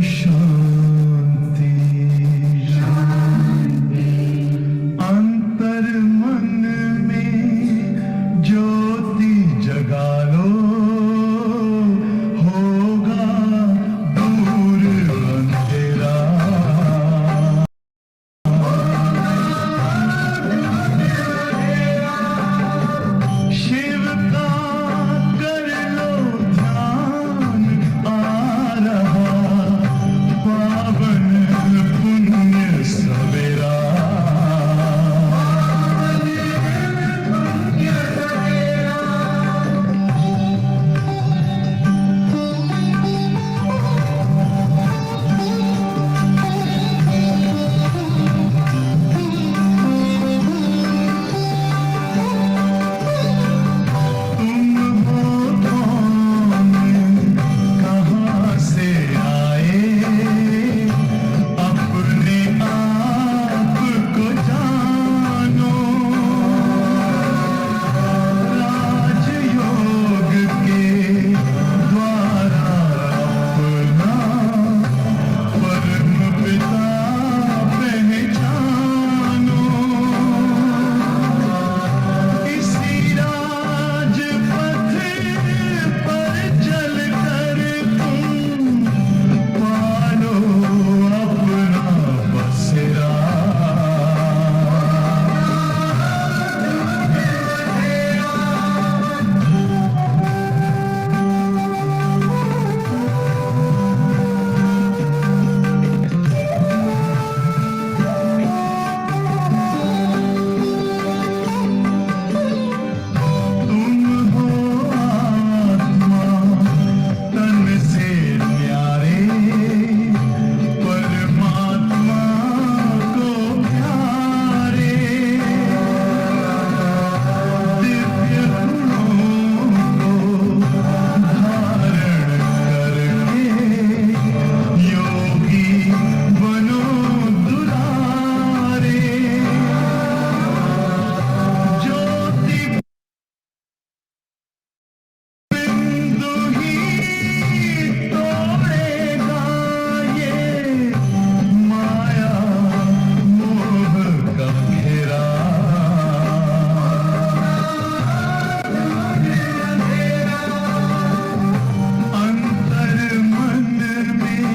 शांति अंतर मन में ज्योति जगा लो, होगा दूर अंधेरा। शिव का कर लो ध्यान, आ रहा पावन पुण्य सवेरा। तुम हो कौन, कहाँ से आए, अपने आप को जानो। राजयोग के द्वारा अपना परम पिता पहचानो। इसी राजपथ पर चलकर तुम पालो अपना बसेरा। तुम हो आत्मा तन से न्यारे, परमात्मा को प्यारे। दिव्य गुणों को धारण करके योगी बनो दुलारे। ज्योति बिंदु ही तोड़ेगा ये माया मोह का घेरा। अंतर मन में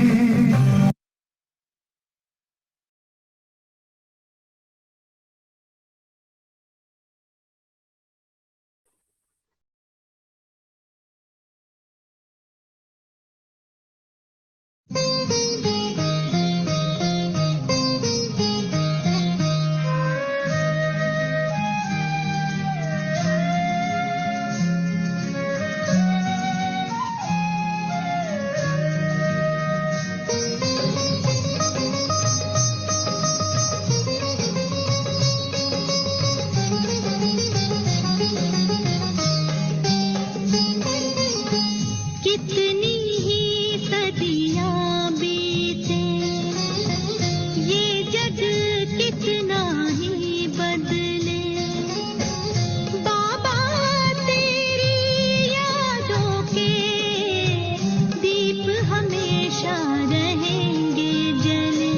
कितनी ही सदियां बीते, ये जग कितना ही बदले। बाबा तेरी यादों के दीप हमेशा रहेंगे जले।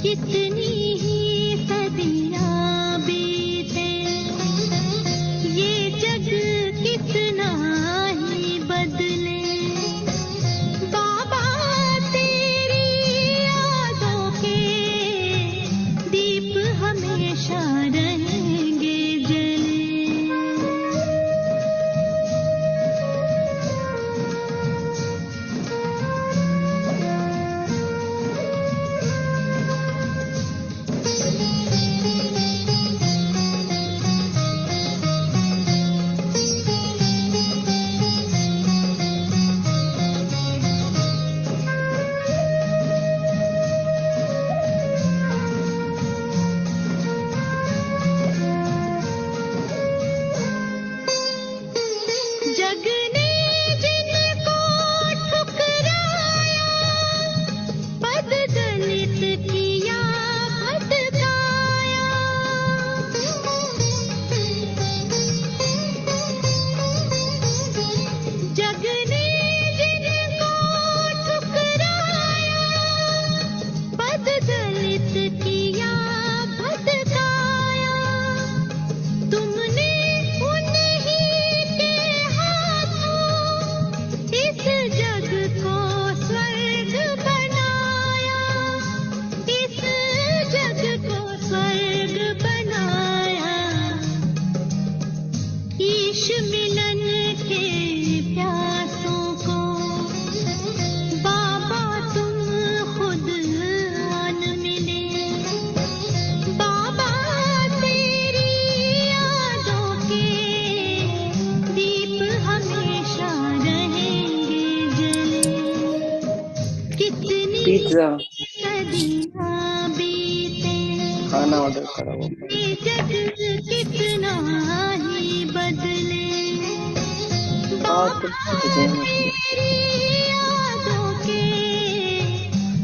कितनी ही सदियां बीते, ये जग कितना ही बदले। पिज्जा सदियां बीते, खाना ऑर्डर करा वो ये जग कितना ही बदले, बात बाबा भेजे मुझे। तेरी यादों के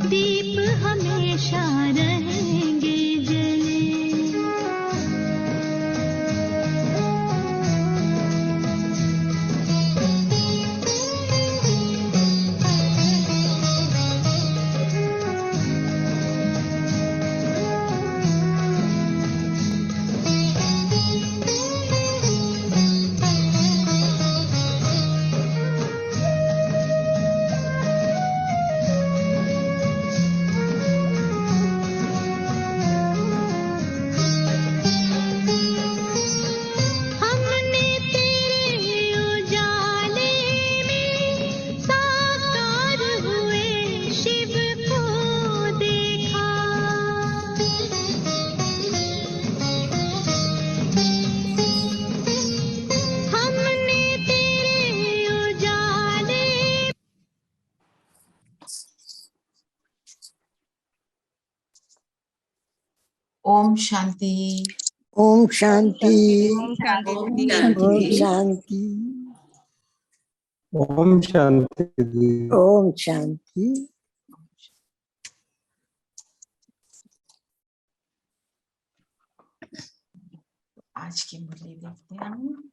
दीप हमेशा रहेंगे जले। हमने तेरे उजाले में साकार हुए शिव को देखा, हमने तेरे उजाले। ओम शांति। ओम शांति। ओम शांति ओम दीदी। ओम शांति। शांति। ओम शांति दीदी। ओम शांति। आज की मुरली देखते हैं हम।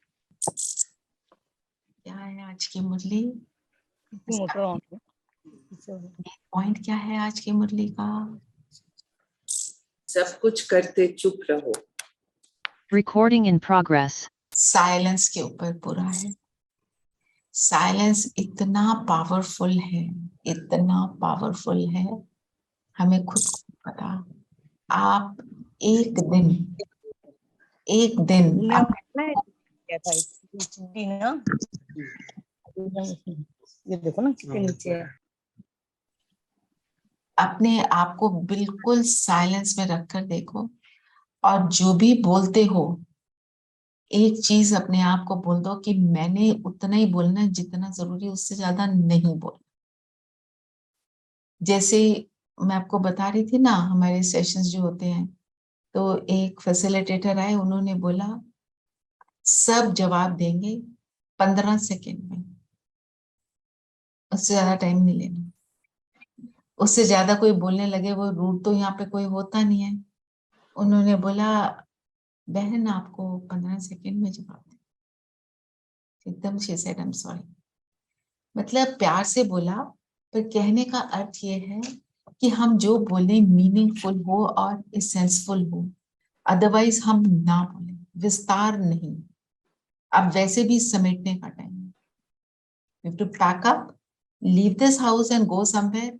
क्या है आज की मुरली? पॉइंट क्या है आज की मुरली का? सब कुछ करते चुप रहो। Recording in progress. साइलेंस के ऊपर पूरा है। साइलेंस इतना पावरफुल है, इतना पावरफुल है, हमें खुद को पता। आप एक दिन ये देखो ना कितने नीचे है। अपने आप को बिल्कुल साइलेंस में रखकर देखो, और जो भी बोलते हो एक चीज अपने आप को बोल दो कि मैंने उतना ही बोलना है जितना जरूरी, उससे ज्यादा नहीं बोलना। जैसे मैं आपको बता रही थी ना, हमारे सेशंस जो होते हैं, तो एक फैसिलिटेटर आए, उन्होंने बोला सब जवाब देंगे 15 सेकेंड में, उससे ज्यादा टाइम नहीं लेना। उससे ज्यादा कोई बोलने लगे वो रूट, तो यहाँ पे कोई होता नहीं है। उन्होंने बोला बहन आपको 15 सेकेंड में जवाब दे। एकदम she said I'm sorry। मतलब प्यार से बोला, पर कहने का अर्थ ये है कि हम जो बोले मीनिंगफुल हो और इसेंसफुल हो, अदरवाइज हम ना बोले, विस्तार नहीं। अब वैसे भी समेटने का टाइम है, you have to pack up, leave this house and go somewhere.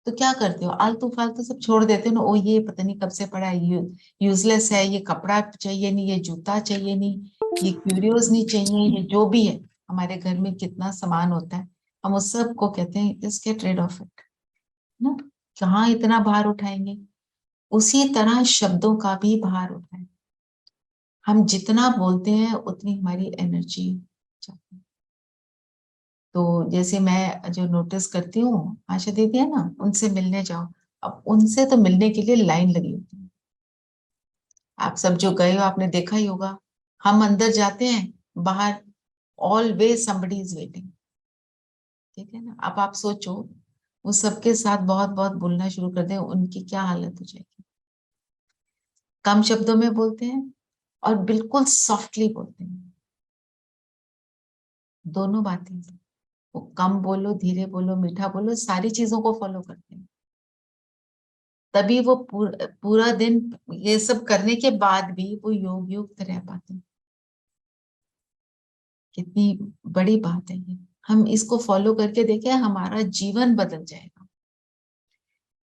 तो क्या करते हो, आलतू फालतू सब छोड़ देते हो ना। ओ ये पता नहीं कब से पड़ा है, यूजलेस है, ये कपड़ा चाहिए नहीं, ये जूता चाहिए नहीं, ये क्यूरियोस नहीं चाहिए, ये जो भी है हमारे घर में कितना सामान होता है, हम उस सब को कहते हैं just get rid of it ना। कहाँ इतना भार उठाएंगे? उसी तरह शब्दों का भी भार उठाएं। हम जितना बोलते हैं उतनी हमारी एनर्जी जाती है। तो जैसे मैं जो नोटिस करती हूँ, आशा दीदी है ना, उनसे मिलने जाओ, अब उनसे तो मिलने के लिए लाइन लगी होती है। आप सब जो गए हो आपने देखा ही होगा, हम अंदर जाते हैं, बाहर ऑलवेज समबडी इज वेटिंग। ठीक है ना। अब आप सोचो, वो सबके साथ बहुत बहुत बोलना शुरू कर दें, उनकी क्या हालत हो जाएगी। कम शब्दों में बोलते हैं और बिल्कुल सॉफ्टली बोलते हैं, दोनों बातें। वो कम बोलो, धीरे बोलो, मीठा बोलो, सारी चीजों को फॉलो करते हैं। तभी वो पूरा दिन ये सब करने के बाद भी वो योग युक्त रह पाते हैं। कितनी बड़ी बात है ये। हम इसको फॉलो करके देखें, हमारा जीवन बदल जाएगा।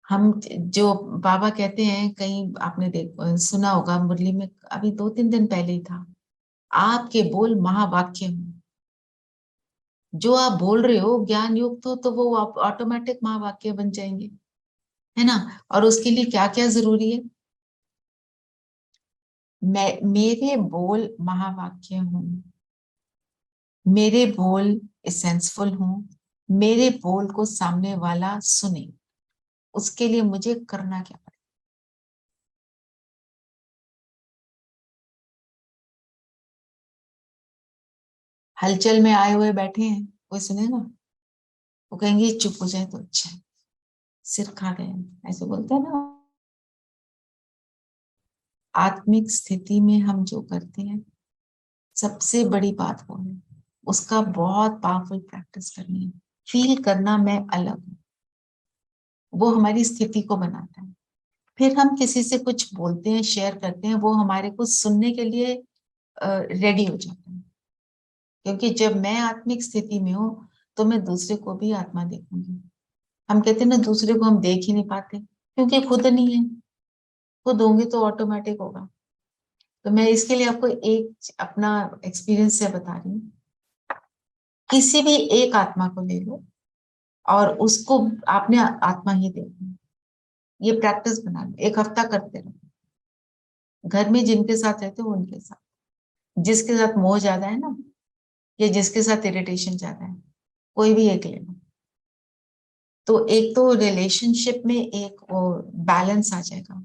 हम जो बाबा कहते हैं, कहीं आपने सुना होगा, मुरली में अभी 2-3 दिन पहले ही था, आपके बोल महावाक्य हों। जो आप बोल रहे हो ज्ञान युक्त हो, तो वो ऑटोमेटिक महावाक्य बन जाएंगे, है ना। और उसके लिए क्या क्या जरूरी है? मेरे बोल महावाक्य हों, मेरे बोल एसेंसफुल हों, मेरे बोल को सामने वाला सुने। उसके लिए मुझे करना क्या पड़ेगा। हलचल में आए हुए बैठे हैं, कोई सुनेगा? वो कहेंगे चुप हो जाए तो अच्छा है, सिर खा गए हैं, ऐसे बोलते हैं ना। आत्मिक स्थिति में हम जो करते हैं सबसे बड़ी बात वो है, उसका बहुत पावरफुल प्रैक्टिस करनी है। फील करना मैं अलग हूँ, वो हमारी स्थिति को बनाता है। फिर हम किसी से कुछ बोलते हैं, शेयर करते हैं, वो हमारे को सुनने के लिए रेडी हो जाते हैं। क्योंकि जब मैं आत्मिक स्थिति में हूँ तो मैं दूसरे को भी आत्मा देखूंगी। हम कहते हैं ना दूसरे को हम देख ही नहीं पाते क्योंकि खुद नहीं है, खुद होंगे तो ऑटोमेटिक होगा। तो मैं इसके लिए आपको एक अपना एक्सपीरियंस से बता रही हूँ। किसी भी एक आत्मा को ले लो और उसको आपने आत्मा ही देखना, ये प्रैक्टिस बना लो, 1 हफ्ता करते रहो। घर में जिनके साथ रहते हो उनके साथ, जिसके साथ मोह ज्यादा है ना, या जिसके साथ इरिटेशन ज्यादा है, कोई भी एक ले लो। तो एक तो रिलेशनशिप में एक वो बैलेंस आ जाएगा।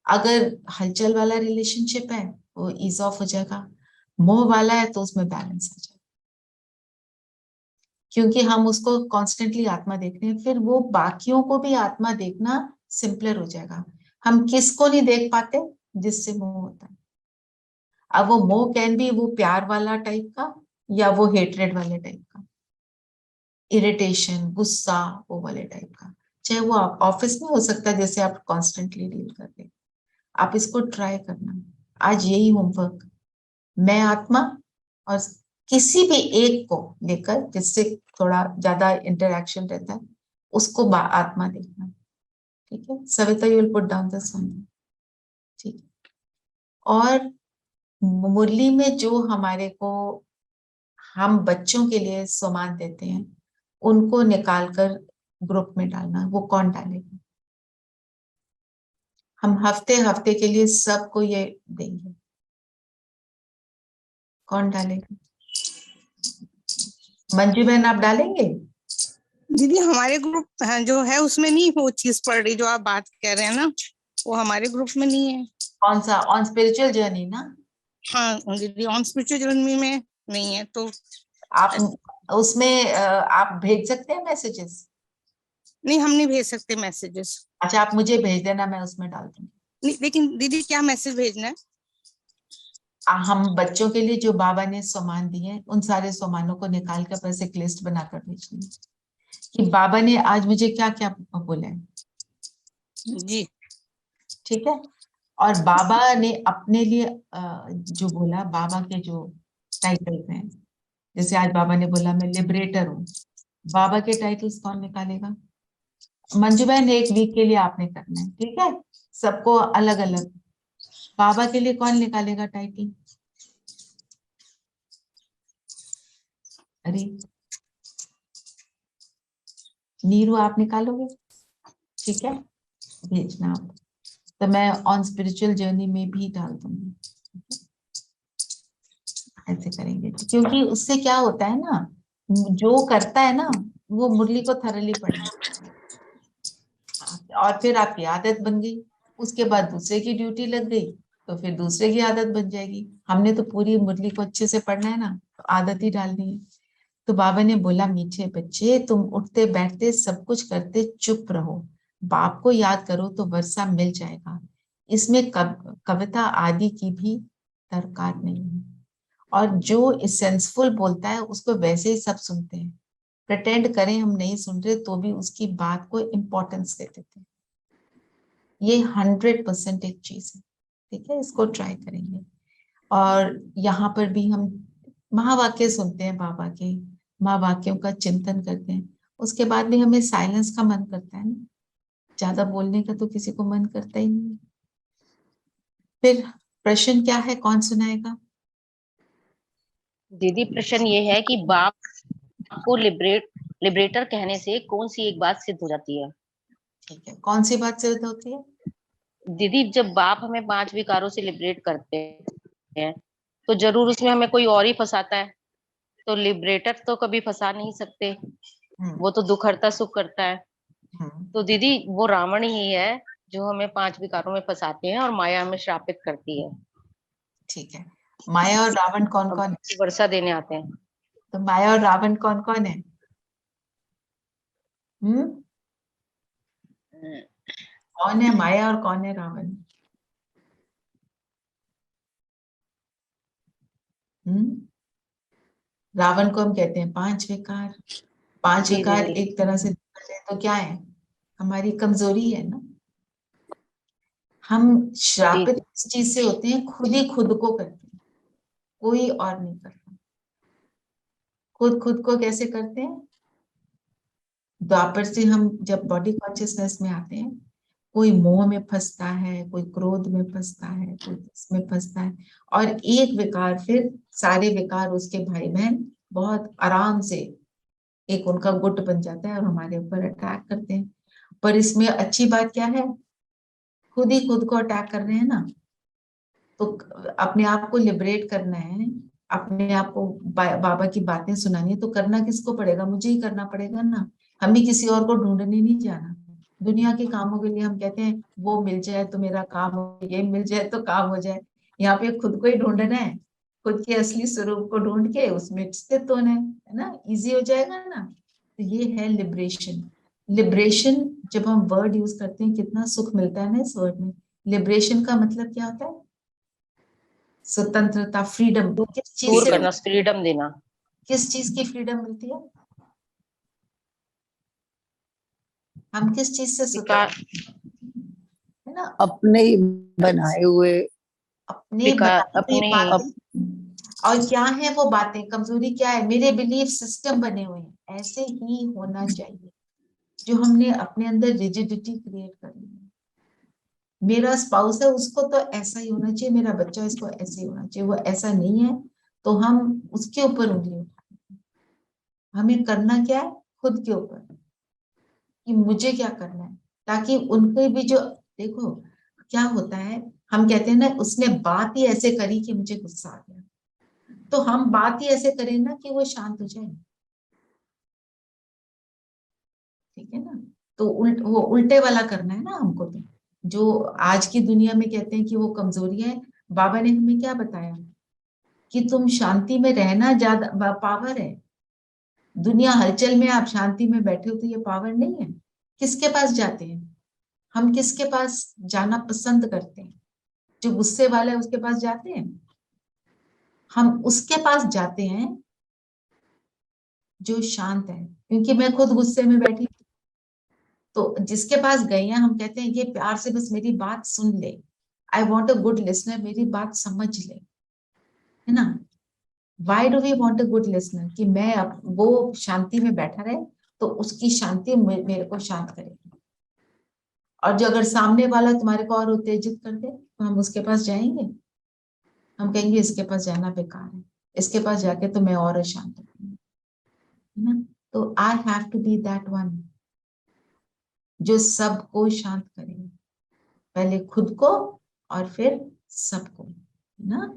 अगर हलचल वाला रिलेशनशिप है वो ईज ऑफ हो जाएगा, मोह वाला है तो उसमें बैलेंस आ जाएगा। क्योंकि हम उसको कॉन्स्टेंटली आत्मा देख रहे हैं, फिर वो बाकियों को भी आत्मा देखना सिंपलर हो जाएगा। हम किसको नहीं देख पाते? जिससे मोह होता है। अब वो मोह कैन बी वो प्यार वाला टाइप का या वो हेट्रेड वाले टाइप का, इरिटेशन, गुस्सा वो वाले टाइप का, चाहे वो ऑफिस में हो सकता है जैसे आप कॉन्स्टेंटली डील कर रहे। आप इसको ट्राई करना। आज यही होमवर्क, मैं आत्मा और किसी भी एक को लेकर जिससे थोड़ा ज्यादा इंटरेक्शन रहता है उसको आत्मा देखना। ठीक है Savita, you will put down the song. ठीक है। और मुरली में जो हमारे को हम बच्चों के लिए सामान देते हैं उनको निकालकर ग्रुप में डालना। वो कौन डालेगा? हम हफ्ते हफ्ते के लिए सबको ये देंगे। कौन डालेगा? मंजू बहन आप डालेंगे? दीदी हमारे ग्रुप जो है उसमें नहीं वो चीज पड़ रही जो आप बात कर रहे हैं ना, वो हमारे ग्रुप में नहीं है। कौन सा? ऑन स्पिरिचुअल जर्नी ना? हाँ दीदी ऑन स्पिरिचुअल जर्नी में नहीं है तो आप उसमें आप भेज सकते हैं मैसेजेस? नहीं, हम नहीं भेज सकते मैसेजेस। अच्छा आप मुझे भेज देना, मैं उसमें डाल दूंगी। नहीं, लेकिन दीदी क्या मैसेज भेजना है? हम बच्चों के लिए जो बाबा ने सामान दिए हैं उन सारे सामानों को निकाल कर बस एक लिस्ट बनाकर भेजनी है कि बाबा ने आज मुझे क्या क्या बोला है। जी ठीक है। और बाबा ने अपने लिए जो बोला, बाबा के जो टाइटल्स हैं, जैसे आज बाबा ने बोला मैं लिबरेटर हूँ, बाबा के टाइटल्स कौन निकालेगा? मंजू बहन एक वीक के लिए आपने करना है, ठीक है, सबको अलग अलग। बाबा के लिए कौन निकालेगा टाइटल? अरे नीरू आप निकालोगे? ठीक है भेजना आप, तो मैं ऑन स्पिरिचुअल जर्नी में भी डाल दूंगी। ऐसे करेंगे क्योंकि उससे क्या होता है ना, जो करता है ना वो मुरली को थरली पढ़ना, और फिर आपकी आदत बन गई, उसके बाद दूसरे की ड्यूटी लग गई तो फिर दूसरे की आदत बन जाएगी। हमने तो पूरी मुरली को अच्छे से पढ़ना है ना, तो आदत ही डालनी है। तो बाबा ने बोला मीठे बच्चे तुम उठते बैठते सब कुछ करते चुप रहो, बाप को याद करो तो वर्षा मिल जाएगा। इसमें कविता आदि की भी दरकार नहीं है। और जो सेंसफुल बोलता है उसको वैसे ही सब सुनते हैं, प्रिटेंड करें हम नहीं सुन रहे तो भी उसकी बात को इम्पोर्टेंस दे देते हैं। ये 100% एक चीज है। ठीक है इसको ट्राई करेंगे। और यहाँ पर भी हम महावाक्य सुनते हैं बाबा के, महावाक्यों का चिंतन करते हैं, उसके बाद भी हमें साइलेंस का मन करता है ना, ज्यादा बोलने का तो किसी को मन करता ही नहीं। फिर प्रश्न क्या है, कौन सुनाएगा? दीदी प्रश्न ये है कि बाप को लिबरेटर कहने से कौन सी एक बात सिद्ध हो जाती है? ठीक है कौन सी बात सिद्ध होती है? दीदी जब बाप हमें 5 विकारों से लिबरेट करते हैं तो जरूर उसमें हमें कोई और ही फंसाता है, तो लिबरेटर तो कभी फंसा नहीं सकते, वो तो दुख हरता सुख करता है। तो दीदी वो रावण ही है जो हमें 5 विकारों में फंसाते हैं और माया हमें श्रापित करती है। ठीक है, माया और रावण कौन और कौन है? की वर्षा देने आते हैं। तो माया और रावण कौन कौन है? कौन है माया और कौन है रावण? रावण को हम कहते हैं 5 विकार। 5 जी विकार दीदी। एक तरह से देखा जाए तो क्या है? हमारी कमजोरी है ना। हम श्रापित इस चीज से होते हैं, खुद ही खुद को करते हैं, कोई और नहीं करता। खुद को कैसे करते हैं? द्वापर से हम जब बॉडी कॉन्शियसनेस में आते हैं, कोई मोह में फंसता है, कोई क्रोध में फंसता है, कोई इसमें फंसता है, और एक विकार फिर सारे विकार उसके भाई बहन बहुत आराम से एक उनका गुट बन जाता है और हमारे ऊपर अटैक करते हैं। पर इसमें अच्छी बात क्या है? खुद ही खुद को अटैक कर रहे हैं ना। तो अपने आप को लिबरेट करना है, अपने आप को बाबा की बातें सुनानी है, तो करना किसको पड़ेगा? मुझे ही करना पड़ेगा ना। हम भी किसी और को ढूंढने नहीं जाना। दुनिया के कामों के लिए हम कहते हैं वो मिल जाए तो मेरा काम हो, ये मिल जाए तो काम हो जाए। यहाँ पे खुद को ही ढूंढना है, खुद के असली स्वरूप को ढूंढ के उसमें स्थित होना है ना। इजी हो जाएगा ना। तो ये है लिबरेशन। लिबरेशन जब हम वर्ड यूज करते हैं कितना सुख मिलता है ना इस वर्ड में। लिबरेशन का मतलब क्या होता है? स्वतंत्रता, फ्रीडम। किस चीज दूर से? करना, फ्रीडम देना। किस चीज की फ्रीडम मिलती है? हम किस चीज से स्वतंत्र है ना? अपने ही बनाए हुए अपने विकार, बनाई हुई अपने बातें। और क्या है वो बातें? कमजोरी क्या है? मेरे बिलीफ सिस्टम बने हुए हैं, ऐसे ही होना चाहिए। जो हमने अपने अंदर रिजिडिटी क्रिएट कर ली है। मेरा स्पाउस है, उसको तो ऐसा ही होना चाहिए, मेरा बच्चा इसको ऐसे ही होना चाहिए, वो ऐसा नहीं है तो हम उसके ऊपर उंगली उठाते हैं। हमें करना क्या है? खुद के ऊपर कि मुझे क्या करना है, ताकि उनके भी जो देखो क्या होता है। हम कहते हैं ना उसने बात ही ऐसे करी कि मुझे गुस्सा आ गया, तो हम बात ही ऐसे करें ना कि वो शांत हो जाए। ठीक है ना। तो वो उल्टे वाला करना है ना हमको। तो जो आज की दुनिया में कहते हैं कि वो कमजोरियां है, बाबा ने हमें क्या बताया कि तुम शांति में रहना ज्यादा पावर है। दुनिया हलचल में आप शांति में बैठे हो तो ये पावर नहीं है। किसके पास जाते हैं हम? किसके पास जाना पसंद करते हैं? जो गुस्से वाला है उसके पास जाते हैं हम। उसके पास जाते हैं जो शांत है। क्योंकि मैं खुद गुस्से में बैठी, तो जिसके पास गए हैं हम कहते हैं ये प्यार से बस मेरी बात सुन ले। I want a good listener, मेरी बात समझ ले, है ना। Why do we want a good listener? कि मैं वो शांति में बैठा रहे तो उसकी शांति मेरे को शांत करेगी। और जो अगर सामने वाला तुम्हारे को और उत्तेजित कर दे तो हम उसके पास जाएंगे, हम कहेंगे इसके पास जाना बेकार है, इसके पास जाके तो मैं और अशांत होंगी, है ना। तो I have to be that one जो सबको शांत करे, पहले खुद को और फिर सबको, है ना।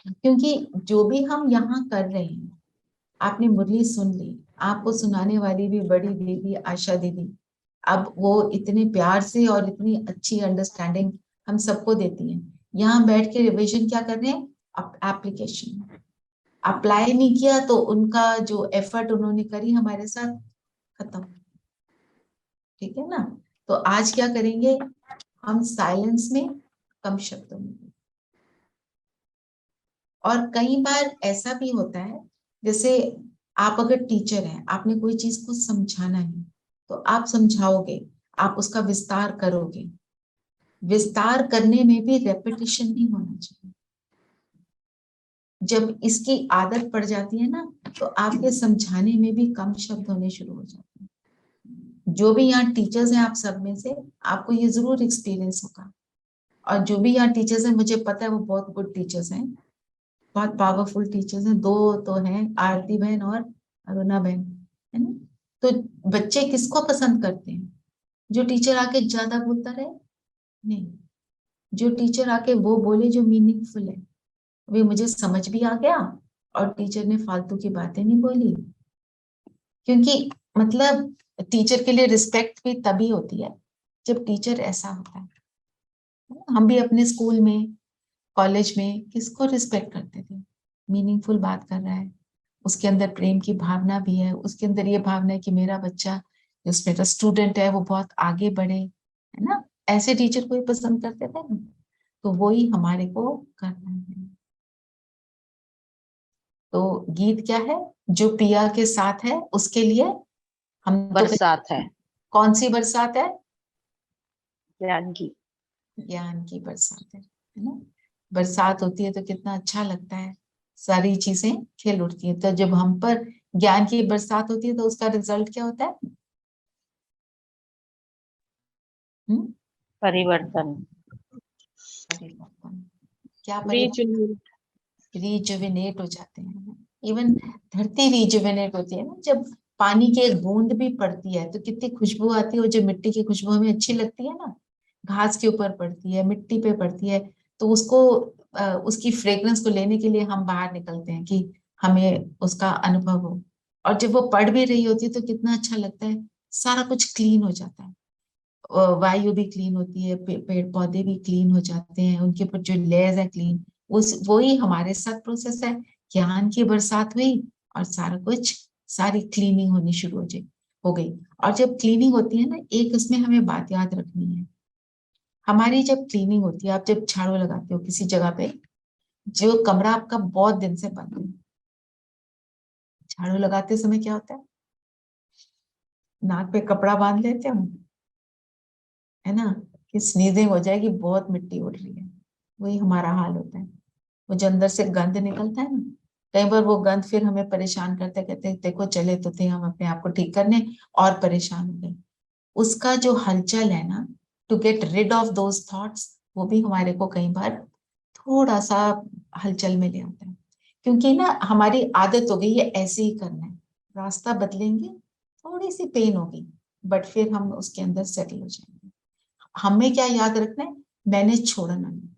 क्योंकि जो भी हम यहाँ कर रहे हैं, आपने मुरली सुन ली, आपको सुनाने वाली भी बड़ी दीदी आशा दीदी, अब वो इतने प्यार से और इतनी अच्छी अंडरस्टैंडिंग हम सबको देती हैं। यहाँ बैठ के रिवीजन क्या कर रहे हैं? एप्लीकेशन। अप्लाई नहीं किया तो उनका जो एफर्ट उन्होंने करी हमारे साथ खत्म। ठीक है ना। तो आज क्या करेंगे हम? साइलेंस में, कम शब्दों में। और कई बार ऐसा भी होता है, जैसे आप अगर टीचर हैं, आपने कोई चीज को समझाना है तो आप समझाओगे, आप उसका विस्तार करोगे। विस्तार करने में भी रेपिटेशन नहीं होना चाहिए। जब इसकी आदत पड़ जाती है ना तो आपके समझाने में भी कम शब्द होने शुरू हो जाते हैं। जो भी यहाँ टीचर्स हैं आप सब में से, आपको ये जरूर एक्सपीरियंस होगा। और जो भी यहाँ टीचर्स हैं, मुझे पता है वो बहुत गुड टीचर्स हैं, बहुत पावरफुल टीचर्स हैं। 2 तो हैं, आरती बहन और अरुणा बहन, है ना। तो बच्चे किसको पसंद करते हैं? जो टीचर आके ज्यादा बोलता रहे नहीं, जो टीचर आके वो बोले जो मीनिंगफुल है। वे मुझे समझ भी आ गया और टीचर ने फालतू की बातें नहीं बोली। क्योंकि मतलब टीचर के लिए रिस्पेक्ट भी तभी होती है जब टीचर ऐसा होता है। हम भी अपने स्कूल में, कॉलेज में किसको रिस्पेक्ट करते थे? मीनिंगफुल बात कर रहा है, उसके अंदर प्रेम की भावना भी है, उसके अंदर ये भावना है कि मेरा बच्चा जो मेरा स्टूडेंट है वो बहुत आगे बढ़े, है ना? ऐसे टीचर को ही पसंद करते थे ना। तो वो ही हमारे को करना है। तो गीत क्या है? जो पिया के साथ है उसके लिए हम तो बरसात है, कौन सी बरसात है? ज्ञान की। ज्ञान की बरसात है ना? बरसात होती है तो कितना अच्छा लगता है, सारी चीजें खिल उठती है। तो जब हम पर ज्ञान की बरसात होती है तो उसका रिजल्ट क्या होता है? परिवर्तन। परिवर्तन। क्या परिवर्तन? रिजुविनेट हो जाते हैं। इवन धरती रिजुविनेट होती है ना, जब पानी की एक बूंद भी पड़ती है तो कितनी खुशबू आती है। और जब मिट्टी की खुशबू हमें अच्छी लगती है ना, घास के ऊपर पड़ती है, मिट्टी पे पड़ती है, तो उसको उसकी फ्रेग्रेंस को लेने के लिए हम बाहर निकलते हैं कि हमें उसका अनुभव हो। और जब वो पड़ भी रही होती है तो कितना अच्छा लगता है, सारा कुछ क्लीन हो जाता है। वायु भी क्लीन होती है, पेड़ पौधे भी क्लीन हो जाते हैं, उनके ऊपर जो लेयर्स है क्लीन, उस वही हमारे साथ प्रोसेस है। ज्ञान की बरसात हुई और सारा कुछ, सारी क्लीनिंग होनी शुरू हो गई। और जब क्लीनिंग होती है ना, एक उसमें हमें बात याद रखनी है। हमारी जब क्लीनिंग होती है, आप जब झाड़ू लगाते हो किसी जगह पे, जो कमरा आपका बहुत दिन से बंद है, झाड़ू लगाते समय क्या होता है? नाक पे कपड़ा बांध लेते हो, है ना, कि स्नीजिंग हो जाएगी, बहुत मिट्टी उड़ रही है। वही हमारा हाल होता है। वो जो अंदर से गंद निकलता है ना, कई बार वो गंद फिर हमें परेशान करते, कहते देखो चले तो थे हम अपने आप को ठीक करने और परेशान हो गए। उसका जो हलचल है ना, to get rid of those thoughts, वो भी हमारे को कई बार थोड़ा सा हलचल में ले आता है। क्योंकि ना हमारी आदत हो गई है ऐसे ही करना है। रास्ता बदलेंगे, थोड़ी सी पेन होगी, बट फिर हम उसके अंदर सेटल हो जाएंगे। हमें क्या याद रखना है? मैंने छोड़ना नहीं।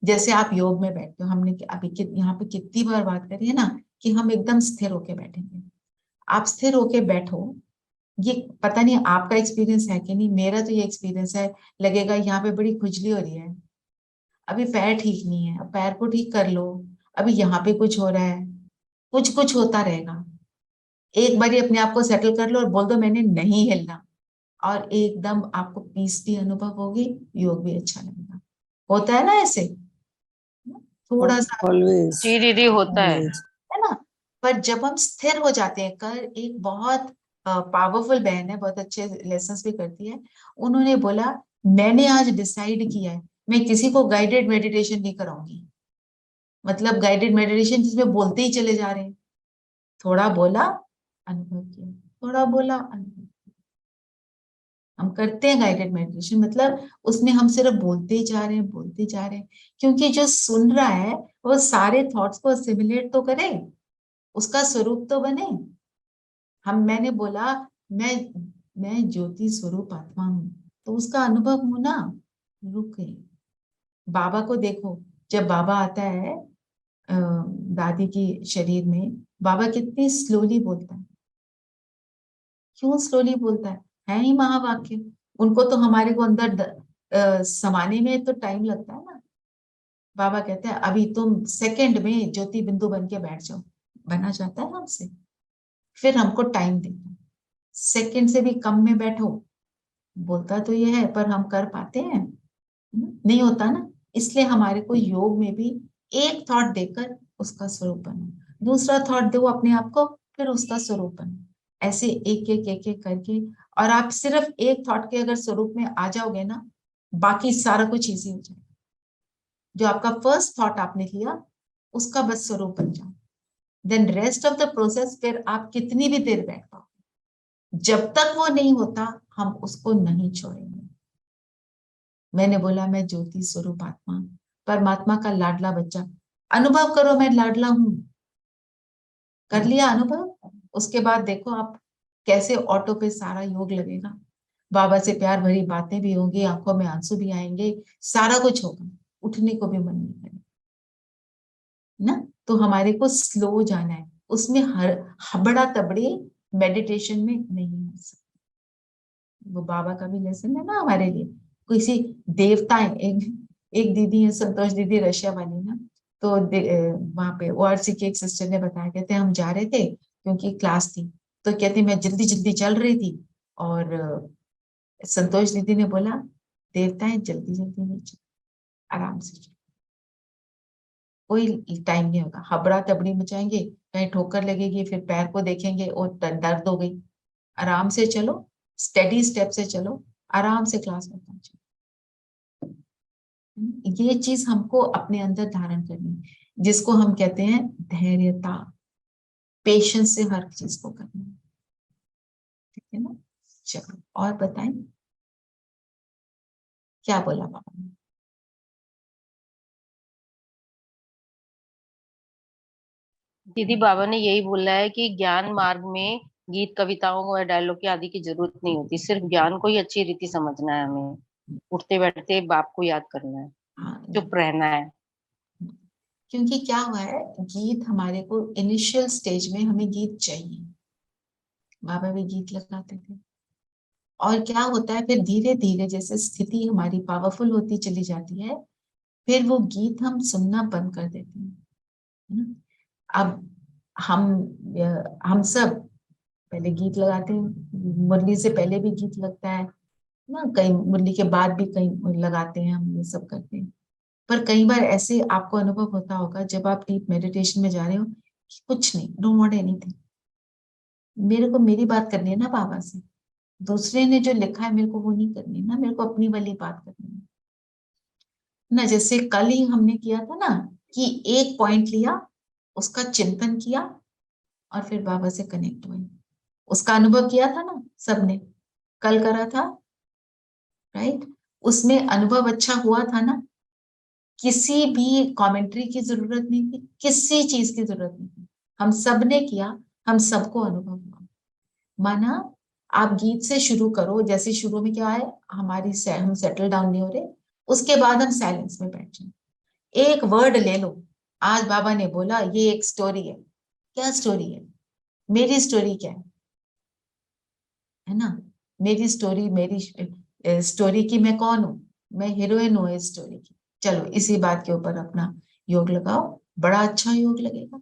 जैसे आप योग में बैठते हो, हमने अभी यहाँ पे कितनी बार बात करी है ना कि हम एकदम स्थिर होके बैठेंगे। आप स्थिर होके बैठो, ये पता नहीं आपका एक्सपीरियंस है कि नहीं, मेरा तो ये एक्सपीरियंस है, लगेगा यहाँ पे बड़ी खुजली हो रही है, अभी पैर ठीक नहीं है, अब पैर को ठीक कर लो, अभी यहाँ पे कुछ हो रहा है, कुछ कुछ होता रहेगा। एक बार अपने आप को सेटल कर लो और बोल दो मैंने नहीं हिलना, और एकदम आपको पीस भी अनुभव होगी, योग भी अच्छा लगेगा। होता है ना ऐसे, थोड़ा सा, ऑलवेज जी दीदी, होता है। है ना? पर जब हम स्थिर हो जाते हैं, कर एक बहुत पावरफुल बहन है, बहुत अच्छे लेसन्स भी करती है, उन्होंने बोला मैंने आज डिसाइड किया है मैं किसी को गाइडेड मेडिटेशन नहीं कराऊंगी। मतलब गाइडेड मेडिटेशन जिसमें बोलते ही चले जा रहे हैं, थोड़ा बोला अनुभव किया, थोड़ा बोला अनुभव। हम करते हैं गाइडेड मेडिटेशन, मतलब उसमें हम सिर्फ बोलते ही जा रहे हैं, बोलते जा रहे हैं, क्योंकि जो सुन रहा है वो सारे थॉट्स को असिमिलेट तो करे, उसका स्वरूप तो बने। मैंने बोला मैं ज्योति स्वरूप आत्मा हूँ, तो उसका अनुभव होना, रुक गई। बाबा को देखो, जब बाबा आता है दादी की शरीर में, बाबा कितनी स्लोली बोलता है। क्यों स्लोली बोलता है ही महावाक्य। उनको तो हमारे को अंदर समाने में तो टाइम लगता है ना। बाबा कहते हैं अभी तुम सेकंड में ज्योति बिंदु बन के बैठ जाओ, बना जाता है हमसे, फिर हमको टाइम देता है, सेकंड से भी कम में बैठो। बोलता तो ये है, पर हम कर पाते हैं? नहीं होता ना। इसलिए हमारे को योग में भी एक थॉट देकर उसका स्वरूप बनो, दूसरा थॉट दो अपने आप को, फिर उसका स्वरूप बनो, ऐसे एक एक एक एक करके। और आप सिर्फ एक थॉट के अगर स्वरूप में आ जाओगे ना, बाकी सारा कुछ इजी हो जाएगा। जो आपका फर्स्ट थॉट आपने लिया, उसका बस स्वरूप बन जाओ, then rest of the process फिर आप कितनी भी देर बैठ पाओ, जब तक वो नहीं होता हम उसको नहीं छोड़ेंगे। मैंने बोला मैं ज्योति स्वरूप आत्मा, परमात्मा का लाडला बच्चा, अनुभव करो मैं लाडला हूं। कर लिया अनुभव, उसके बाद देखो आप कैसे ऑटो पे सारा योग लगेगा। बाबा से प्यार भरी बातें भी होंगी, आंखों में आंसू भी आएंगे, सारा कुछ होगा, उठने को भी मन नहीं करेगा ना। तो हमारे को स्लो जाना है, उसमें हर हबड़ा तबड़ी मेडिटेशन में नहीं हो सकता। वो बाबा का भी लेसन है ना हमारे लिए। किसी देवताएं, एक दीदी है संतोष दीदी रशिया वाली ना, तो वहां पे ओआरसी की एक सिस्टर ने बताया, कहते हम जा रहे थे क्योंकि क्लास थी, तो कहते मैं जल्दी जल्दी चल रही थी और संतोष दीदी ने बोला देवताएं जल्दी जल्दी नहीं चल, आराम से चल, कोई टाइम नहीं होगा, हबड़ा तबड़ी मचाएंगे, कहीं ठोकर लगेगी, फिर पैर को देखेंगे और दर्द हो गई, आराम से चलो, स्टेडी स्टेप से चलो, आराम से क्लास में पहुंचो। ये चीज हमको अपने अंदर धारण करनी है, जिसको हम कहते हैं धैर्यता, पेशेंस से हर चीज को करना है। ठीक है ना? चलो और बताएं क्या बोला पापा ने? दीदी बाबा ने यही बोला है कि ज्ञान मार्ग में गीत कविताओं और डायलॉग की आदि की जरूरत नहीं होती, सिर्फ ज्ञान को ही अच्छी रीति समझना है हमें, उठते बैठते बाप को याद करना है, हाँ, चुप रहना है। क्योंकि क्या हुआ है, गीत हमारे को इनिशियल स्टेज में हमें गीत चाहिए, बाबा भी गीत लगाते थे, और क्या होता है फिर धीरे धीरे जैसे स्थिति हमारी पावरफुल होती चली जाती है, फिर वो गीत हम सुनना बंद कर देते हैं, है ना? अब हम हम सब पहले गीत लगाते हैं, मुरली से पहले भी गीत लगता है ना, कई मुरली के बाद भी कई लगाते हैं, हम ये सब करते हैं। पर कई बार ऐसे आपको अनुभव होता होगा जब आप डीप मेडिटेशन में जा रहे हो कि कुछ नहीं, डोंट वांट एनीथिंग, मेरे को मेरी बात करनी है ना बाबा से, दूसरे ने जो लिखा है मेरे को वो नहीं करनी ना, मेरे को अपनी वाली बात करनी है ना। जैसे कल ही हमने किया था ना कि एक पॉइंट लिया, उसका चिंतन किया और फिर बाबा से कनेक्ट हुए, उसका अनुभव किया था ना सबने, कल करा था, राइट? उसमें अनुभव अच्छा हुआ था ना, किसी भी कमेंट्री की जरूरत नहीं थी, किसी चीज की जरूरत नहीं थी, हम सब ने किया, हम सबको अनुभव हुआ। माना आप गीत से शुरू करो, जैसे शुरू में क्या है, हम सेटल डाउन नहीं हो रहे, उसके बाद हम साइलेंस में बैठ जाए, एक वर्ड ले लो, आज बाबा ने बोला ये एक स्टोरी है, क्या स्टोरी है, मेरी स्टोरी क्या है ना, मेरी स्टोरी, मेरी स्टोरी की मैं कौन हूं, मैं हीरोइन हूँ इस स्टोरी की, चलो इसी बात के ऊपर अपना योग लगाओ, बड़ा अच्छा योग लगेगा।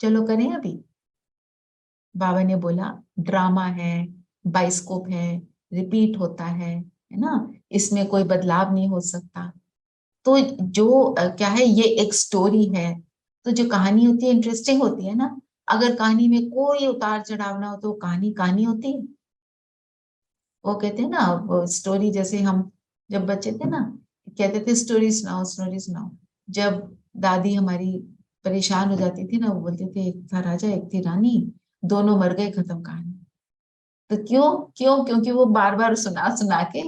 चलो करें अभी। बाबा ने बोला ड्रामा है, बाइस्कोप है, रिपीट होता है ना, इसमें कोई बदलाव नहीं हो सकता। तो जो क्या है, ये एक स्टोरी है, तो जो कहानी होती है इंटरेस्टिंग होती है ना, अगर कहानी में कोई उतार चढ़ाव ना हो तो कहानी कहानी होती है। वो कहते हैं ना, वो स्टोरी, जैसे हम जब बच्चे थे ना कहते थे स्टोरी सुनाओ स्टोरी सुनाओ, जब दादी हमारी परेशान हो जाती थी ना, वो बोलते थे एक था राजा एक थी रानी, दोनों मर गए, खत्म कहानी। तो क्यों क्यों क्योंकि वो बार बार सुना सुना के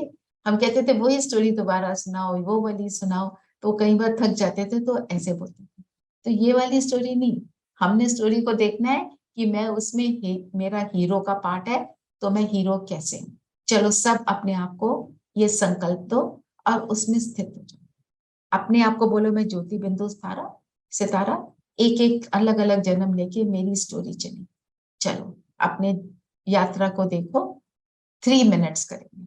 हम कहते थे वही स्टोरी दोबारा सुनाओ, वो वाली सुनाओ, तो कई बार थक जाते थे तो ऐसे बोलते थे। तो ये वाली स्टोरी नहीं, हमने स्टोरी को देखना है कि मैं उसमें मेरा हीरो का पार्ट है, तो मैं हीरो कैसे हूं। चलो सब अपने आप को ये संकल्प दो और उसमें स्थित हो जाओ, अपने आप को बोलो मैं ज्योति बिंदु सितारा सितारा, एक एक अलग अलग जन्म लेके मेरी स्टोरी चली। चलो अपने यात्रा को देखो, 3 मिनट्स करेंगे।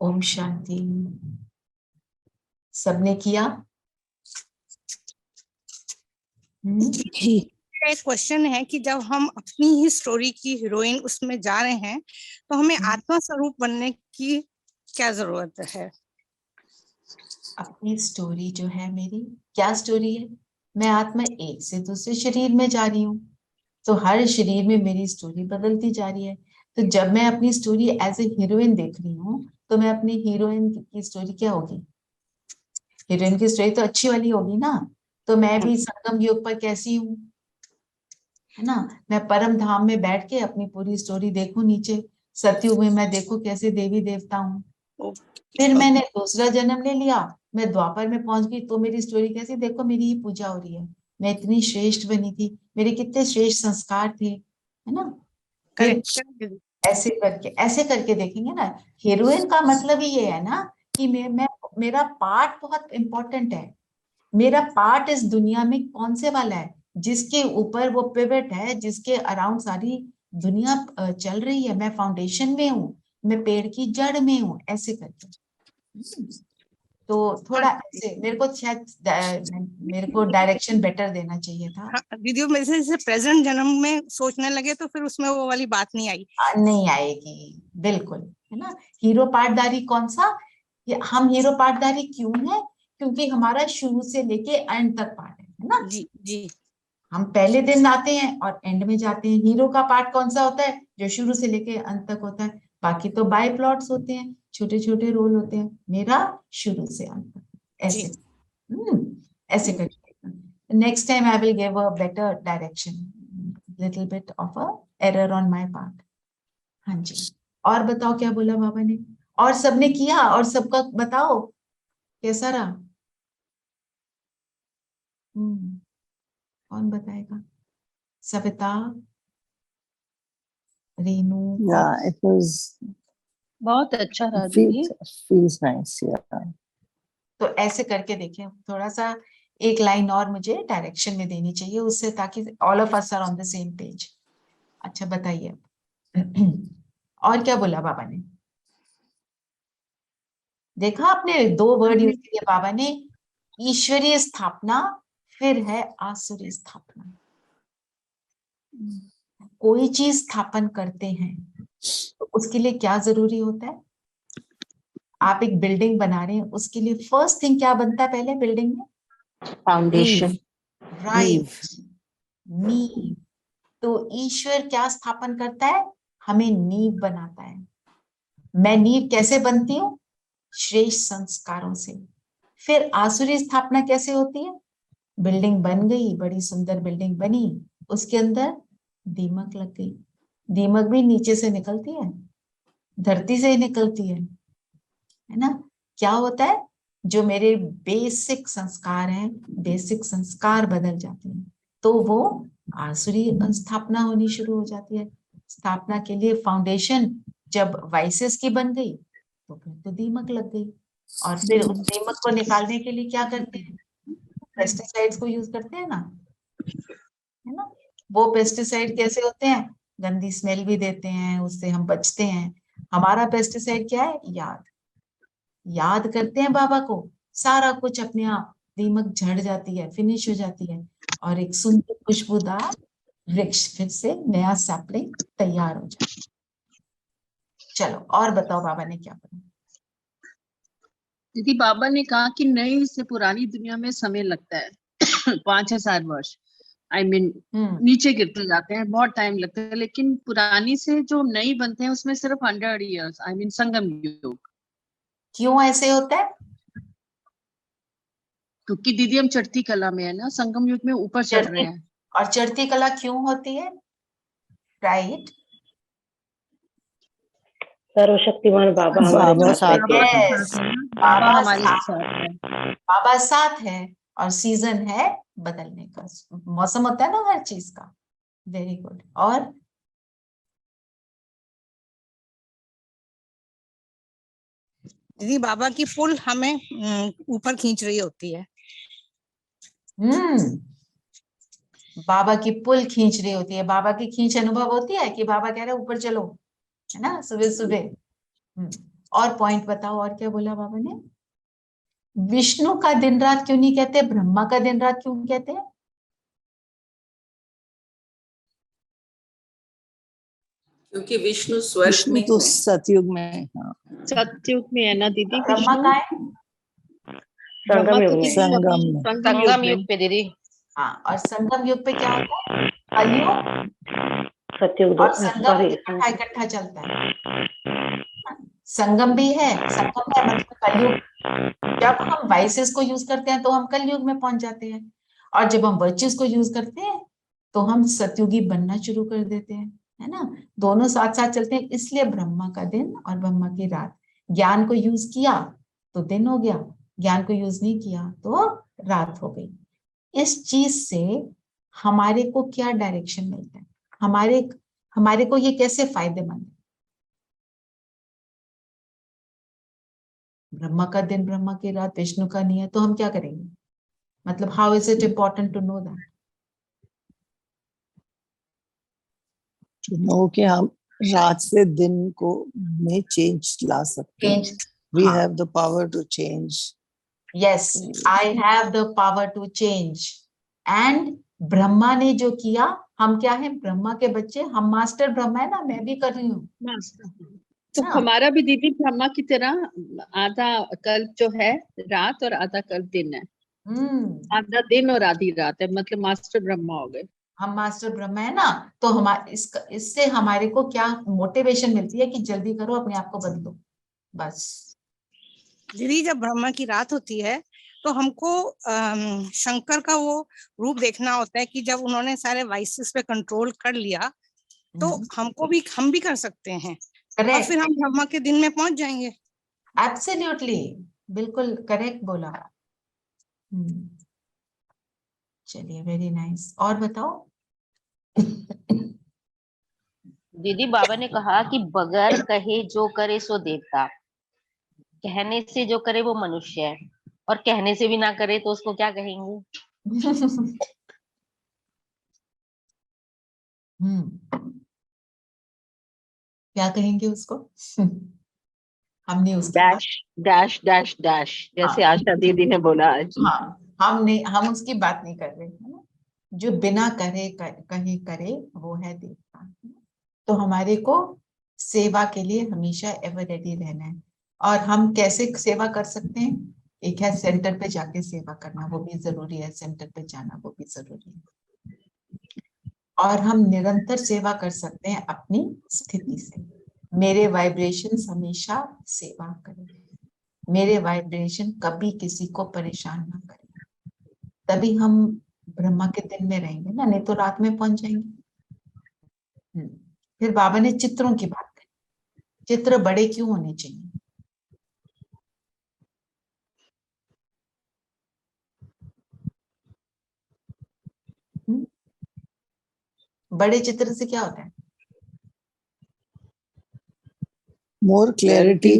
ओम शांति। सबने किया? जी एक क्वेश्चन है कि जब हम अपनी ही स्टोरी की हीरोइन उसमें जा रहे हैं तो हमें आत्मा स्वरूप बनने की क्या जरूरत है? अपनी स्टोरी जो है मेरी, क्या स्टोरी है? मैं आत्मा एक से दूसरे शरीर में जा रही हूँ, तो हर शरीर में मेरी स्टोरी बदलती जा रही है। तो जब मैं अपनी स्टोरी एज ए हीरोइन देख रही हूँ, तो मैं अपनी हीरोइन की स्टोरी क्या होगी? हीरोइन की स्टोरी तो अच्छी वाली होगी ना। तो मैं भी संगम युग पर कैसी हूँ, है ना? मैं परम धाम में बैठ के अपनी पूरी स्टोरी देखूं नीचे। सतयुग में मैं देखूं कैसे देवी देवता हूँ। फिर मैंने दूसरा जन्म ले लिया, मैं द्वापर में पहुंच गई, तो मेरी स्टोरी कैसी? देखो मेरी ही पूजा हो रही है, मैं इतनी श्रेष्ठ बनी थी, मेरे कितने श्रेष्ठ संस्कार थे, है ना? फिर ऐसे करके देखेंगे ना। हीरोइन का मतलब ही ये है ना कि मेरा पार्ट बहुत इंपॉर्टेंट है। मेरा पार्ट इस दुनिया में कौन से वाला है, जिसके ऊपर वो पिवट है, जिसके अराउंड सारी दुनिया चल रही है। मैं फाउंडेशन में हूँ, मैं पेड़ की जड़ में हूँ, ऐसे करके। तो थोड़ा ऐसे मेरे को शायद मेरे को डायरेक्शन बेटर देना चाहिए था। हाँ, दीदी मेरे से जैसे प्रेजेंट जन्म में सोचने लगे तो फिर उसमें वो वाली बात नहीं आई। नहीं आएगी, बिल्कुल, है ना? हीरो पार्टदारी कौन सा? हम हीरो पार्टदारी क्यों है? क्योंकि हमारा शुरू से लेके एंड तक पार्ट है ना? जी जी। हम पहले दिन आते हैं और एंड में जाते हैं। हीरो का पार्ट कौन सा होता है? जो शुरू से लेके अंत तक होता है। बाकी तो बाय प्लॉट्स होते हैं, छोटे छोटे रोल होते हैं। मेरा शुरू से अंत तक ऐसे। ऐसे करके next time I will give a better direction, little bit of a error on my part. हाँ जी, और बताओ क्या बोला बाबा ने? और सबने किया? और सबका बताओ कैसा रहा? कौन बताएगा? Savita, Renu? yeah it was बहुत अच्छा रहा दीदी। feels nice yeah। तो ऐसे करके देखें, थोड़ा सा एक लाइन और मुझे डायरेक्शन में देनी चाहिए उससे, ताकि all of us are on the same page. अच्छा बताइए और क्या बोला बाबा ने? देखा आपने, 2 वर्ड यूज किए बाबा ने, ईश्वरीय स्थापना, फिर है आसुरी स्थापना। कोई चीज स्थापन करते हैं तो उसके लिए क्या जरूरी होता है? आप एक बिल्डिंग बना रहे हैं, उसके लिए फर्स्ट थिंग क्या बनता है पहले बिल्डिंग में? फाउंडेशन। राइट, नींव। तो ईश्वर क्या स्थापन करता है? हमें नींव बनाता है। मैं नींव कैसे बनती हूँ? श्रेष्ठ संस्कारों से। फिर आसुरी स्थापना कैसे होती है? बिल्डिंग बन गई, बड़ी सुंदर बिल्डिंग बनी, उसके अंदर दीमक लग गई। दीमक भी नीचे से निकलती है, धरती से ही निकलती है ना? क्या होता है? जो मेरे बेसिक संस्कार हैं, बेसिक संस्कार बदल जाते हैं, तो वो आसुरी स्थापना होनी शुरू हो जाती है। स्थापना के लिए फाउंडेशन जब वाइसेस की बन गई, तो फिर तो दीमक लग गई। और फिर उस दीमक को निकालने के लिए क्या करते हैं? पेस्टिसाइड्स को यूज करते हैं ना, है ना? वो पेस्टिसाइड कैसे होते हैं? गंदी स्मेल भी देते हैं, उससे हम बचते हैं। हमारा पेस्टिसाइड क्या है? याद। याद करते हैं बाबा को, सारा कुछ अपने आप दीमक झड़ जाती है, फिनिश हो जाती है, और एक सुंदर खुशबूदार वृक्ष, फिर से नया सैपलिंग तैयार हो जाता है। चलो और बताओ बाबा ने क्या बोला? दीदी बाबा ने कहा कि नई से पुरानी दुनिया में समय लगता है 5000 वर्ष। आई मीन नीचे गिरते जाते हैं, बहुत टाइम लगता है, लेकिन पुरानी से जो नई बनते हैं उसमें सिर्फ 100 ईयर्स। आई मीन संगम युग। क्यों ऐसे होता है? क्योंकि दीदी हम चढ़ती कला में है ना, संगम युग में ऊपर चढ़ रहे हैं। और चढ़ती कला क्यों होती है? राइट, सर्वशक्तिमान बाबा हमारे साथ है। बाबा हमारे साथ है। बाबा साथ है, और सीजन है बदलने का, मौसम होता है ना हर चीज का। Very good. और दीदी बाबा की पुल हमें ऊपर खींच रही होती है। बाबा की पुल खींच रही होती है। बाबा की खींच अनुभव होती है कि बाबा कह रहे हैं ऊपर चलो, है ना, सुबह सुबह। और पॉइंट बताओ, और क्या बोला बाबा ने? विष्णु का दिन रात क्यों नहीं कहते, ब्रह्मा का दिन रात क्यों कहते हैं? क्योंकि विष्णु स्वर्ग विष्णु में तो है। सतयुग में है, हाँ। सतयुग में है ना दीदी ब्रह्मा विष्णु? का है? ब्रह्मा संगम युग तो में। दीदी संगम अभी में। संगम संगम युग युग में। पे दीदी। हाँ, और संगम युग पे क्या होता है? कलयुग। सतयुग और संगम सॉरी इकट्ठा इकट्ठा चलता है। संगम भी है, संगम है मतलब कलयुग। जब हम वाइसेस को यूज करते हैं तो हम कलयुग में पहुंच जाते हैं, और जब हम वर्चुअस को यूज करते हैं तो हम सतयुगी बनना शुरू कर देते हैं, है ना। दोनों साथ साथ चलते हैं, इसलिए ब्रह्मा का दिन और ब्रह्मा की रात। ज्ञान को यूज किया तो दिन हो गया, ज्ञान को यूज नहीं किया तो रात हो गई। इस चीज से हमारे को क्या डायरेक्शन मिलता है, हमारे को ये कैसे फायदेमंद है? ब्रह्मा का दिन, ब्रह्मा की रात, विष्णु का नहीं है, तो हम क्या करेंगे? मतलब how is it important to know that? Know कि हम रात से दिन को में चेंज ला सकते हैं। चेंज, वी हाँ, have the power to change. Yes, I have the power to change. And Brahma ने जो किया, हम क्या है? ब्रह्मा के बच्चे, हम मास्टर ब्रह्मा है ना, मैं भी कर रही हूँ तो ना। हमारा भी दीदी ब्रह्मा की तरह आधा कल्प जो है रात और आधा कल्प दिन है। आधा दिन और आधी रात है, मतलब मास्टर ब्रह्मा हो गए। हम मास्टर ब्रह्मा है ना, तो हमारे इससे हमारे को क्या मोटिवेशन मिलती है कि जल्दी करो, अपने आप को बदलो, बस। दीदी जब ब्रह्मा की रात होती है तो हमको शंकर का वो रूप देखना होता है कि जब उन्होंने सारे वाइसेस पे कंट्रोल कर लिया तो हम भी कर सकते हैं, और फिर हम ब्रह्मा के दिन में पहुंच जाएंगे। एब्सोल्युटली, बिल्कुल करेक्ट बोला। चलिए, वेरी नाइस। और बताओ। दीदी बाबा ने कहा कि बगैर कहे जो करे सो देवता, कहने से जो करे वो मनुष्य है, और कहने से भी ना करे तो उसको क्या कहेंगे? क्या कहेंगे उसको? हमने उसकी डैश डैश डैश डैश, जैसे हाँ, आशा दीदी ने बोला आज। हाँ, हम उसकी बात नहीं कर रहे, है ना। जो बिना कहे करे वो है देवता। तो हमारे को सेवा के लिए हमेशा एवर रेडी रहना है। और हम कैसे सेवा कर सकते हैं? एक है सेंटर पे जाके सेवा करना, वो भी जरूरी है, सेंटर पे जाना वो भी जरूरी है। और हम निरंतर सेवा कर सकते हैं अपनी स्थिति से। मेरे वाइब्रेशंस हमेशा सेवा करें, मेरे वाइब्रेशन कभी किसी को परेशान ना करें, तभी हम ब्रह्मा के दिन में रहेंगे ना, नहीं तो रात में पहुंच जाएंगे। फिर बाबा ने चित्रों की बात करी, चित्र बड़े क्यों होने चाहिए? बड़े चित्र से क्या होता है? More clarity,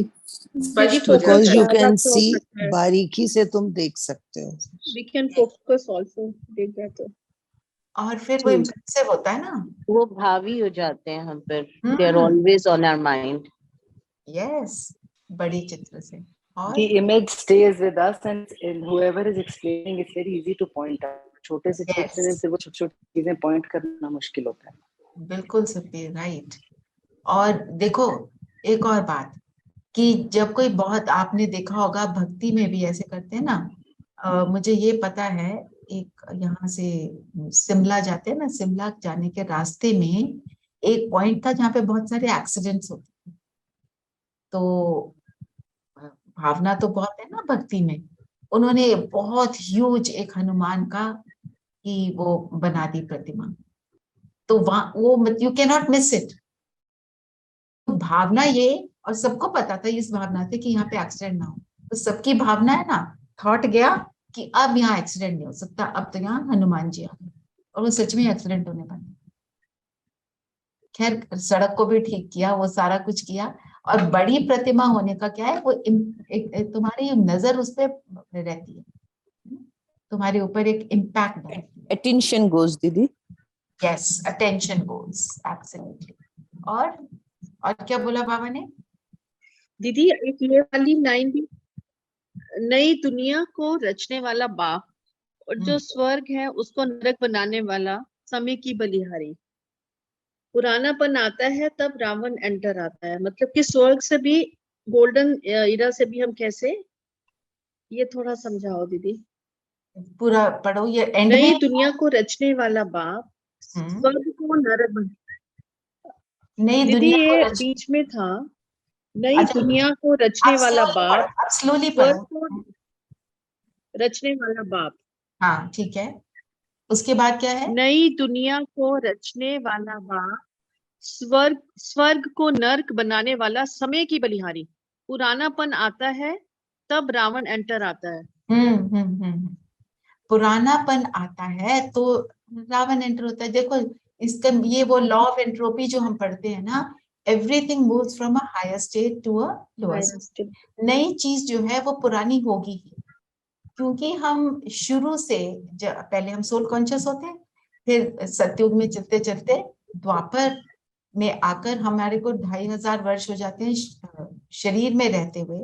because you can see, है। बारीकी से तुम देख सकते हो। We can focus also, देख better। और फिर वो इम्प्रेसिव होता है ना, वो भावी हो जाते हैं हम पर। They are always on our mind। Yes, बड़ी चित्र से। और The image stays with us and whoever is explaining it's very easy to point out। छोटे से चित्र में फिर वो छोटी चीजें पॉइंट करना मुश्किल होता है। बिल्कुल सत्य, राइट। और देखो एक और बात कि जब कोई बहुत, आपने देखा होगा भक्ति में भी ऐसे करते हैं ना। मुझे ये पता है, एक यहाँ से शिमला जाते हैं ना, शिमला जाने के रास्ते में एक पॉइंट था जहाँ पे बहुत सारे एक्सीडेंट्स होते थे। तो भावना तो बहुत है ना भक्ति में, उन्होंने बहुत ह्यूज एक हनुमान का की वो बना दी प्रतिमा। तो वहां वो you can not miss it. भावना ये, और सबको पता था इस भावना से कि यहाँ पे एक्सीडेंट ना हो, तो सबकी भावना है ना, थॉट गया कि अब यहाँ एक्सीडेंट नहीं हो सकता, अब तो यहाँ हनुमान जी आ गए, और वो सच में एक्सीडेंट होने पाए। खैर सड़क को भी ठीक किया, वो सारा कुछ किया। और बड़ी प्रतिमा होने का क्या है, वो तुम्हारी नजर उस पर रहती है, तुम्हारे ऊपर एक इम्पैक्ट डालती है। अटेंशन गोज दीदी। Yes, attention goes, absolutely. और क्या बोला बाबा ने? दीदी एक ये वाली लाइन भी, नई दुनिया को रचने वाला बाप और जो स्वर्ग है उसको नरक बनाने वाला समय की बलिहारी। पुरानापन आता है तब रावण एंटर आता है, मतलब कि स्वर्ग से भी, गोल्डन इरा से भी हम कैसे, ये थोड़ा समझाओ दीदी। पूरा पढ़ो ये एंड नई में। दुनिया को रचने वाला बाप स्वर्ग को नरक बना, नई दीदी दुनिया को ये बीच में था, नई दुनिया को रचने वाला बाप स्लोली स्वर्ग पढ़ो। को रचने वाला बाप। हाँ ठीक है, उसके बाद क्या है? नई दुनिया को रचने वाला बाप स्वर्ग स्वर्ग को नर्क बनाने वाला समय की बलिहारी। पुरानापन आता है तब रावण एंटर आता है। पुरानापन आता है तो रावण एंटर होता है। देखो इसका ये वो लॉ ऑफ एंट्रोपी जो हम पढ़ते हैं ना, everything moves from a higher state to a lower state. नई चीज जो है वो पुरानी होगी ही, क्योंकि हम शुरू से पहले हम सोल कॉन्शियस होते हैं, फिर सतयुग में चलते चलते द्वापर में आकर हमारे को 2500 वर्ष हो जाते हैं शरीर में रहते हुए।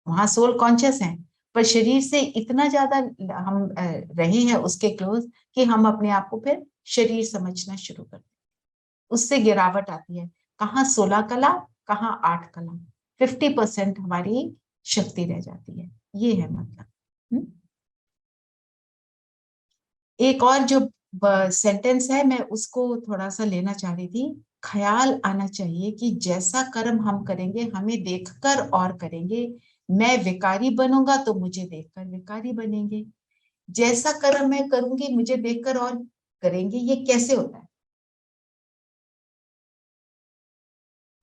वहां सोल कॉन्शियस है, पर शरीर से इतना ज्यादा हम रहे हैं उसके क्लोज कि हम अपने आप को फिर शरीर समझना शुरू करते हैं। उससे गिरावट आती है, कहाँ 16 कला, कहाँ 8 कला, 50% हमारी शक्ति रह जाती है। ये है मतलब। एक और जो सेंटेंस है मैं उसको थोड़ा सा लेना चाह रही थी। ख्याल आना चाहिए कि जैसा कर्म हम करेंगे हमें देखकर और करेंगे। मैं विकारी बनूंगा तो मुझे देखकर विकारी बनेंगे। जैसा कर्म मैं करूंगी मुझे देखकर और करेंगे। ये कैसे होता है?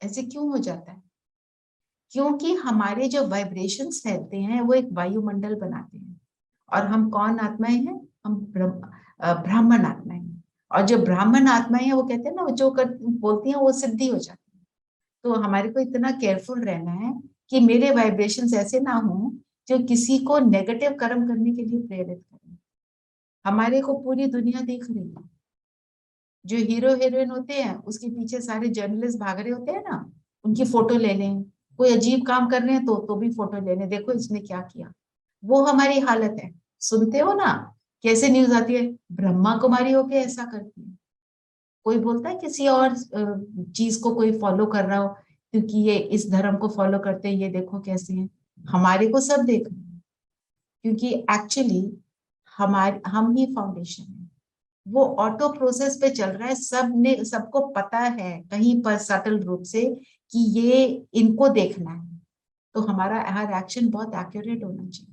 ऐसे क्यों हो जाता है? क्योंकि हमारे जो वाइब्रेशंस फैलते हैं वो एक वायुमंडल बनाते हैं। और हम कौन आत्माएं हैं? हम ब्राह्मण आत्माएं हैं। और जो ब्राह्मण आत्माएं हैं वो कहते हैं ना, जो बोलती हैं वो सिद्धि हो जाती है। तो हमारे को इतना केयरफुल रहना है कि मेरे वाइब्रेशंस ऐसे ना हो जो किसी को नेगेटिव कर्म करने के लिए प्रेरित करें। हमारे को पूरी दुनिया देख रही है। जो हीरो हीरोइन होते हैं उसके पीछे सारे जर्नलिस्ट भाग रहे होते हैं ना, उनकी फोटो ले लें। कोई अजीब काम कर रहे हैं तो भी फोटो ले लें, देखो इसने क्या किया। वो हमारी हालत है। सुनते हो ना कैसे न्यूज आती है, ब्रह्मा कुमारी होके ऐसा करती है। कोई बोलता है किसी और चीज को कोई फॉलो कर रहा हो, क्योंकि ये इस धर्म को फॉलो करते हैं, ये देखो कैसे हैं। हमारे को सब देख रहे हैं, क्योंकि एक्चुअली हम ही फाउंडेशन है। वो ऑटो प्रोसेस पे चल रहा है। सबको पता है कहीं पर सटल रूप से कि ये इनको देखना है। तो हमारा हर एक्शन बहुत एक्यूरेट होना चाहिए।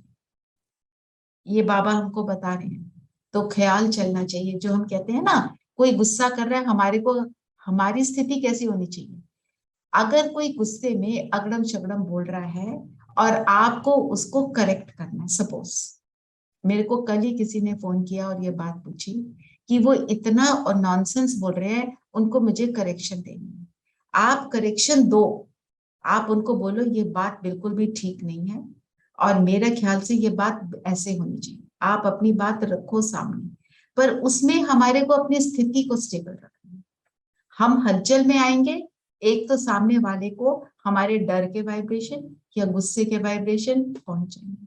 ये बाबा हमको बता रहे हैं। तो ख्याल चलना चाहिए। जो हम कहते हैं ना, कोई गुस्सा कर रहा है, हमारे को हमारी स्थिति कैसी होनी चाहिए? अगर कोई गुस्से में अगड़म शगड़म बोल रहा है और आपको उसको करेक्ट करना है, सपोज मेरे को कल ही किसी ने फोन किया और ये बात पूछी कि वो इतना और नॉनसेंस बोल रहे हैं, उनको मुझे करेक्शन देनी है। आप करेक्शन दो, आप उनको बोलो ये बात बिल्कुल भी ठीक नहीं है और मेरे ख्याल से ये बात ऐसे होनी चाहिए। आप अपनी बात रखो सामने, पर उसमें हमारे को अपनी स्थिति को स्टेबल रखना है। हम हलचल में आएंगे, एक तो सामने वाले को हमारे डर के वाइब्रेशन या गुस्से के वाइब्रेशन पहुंचेंगे।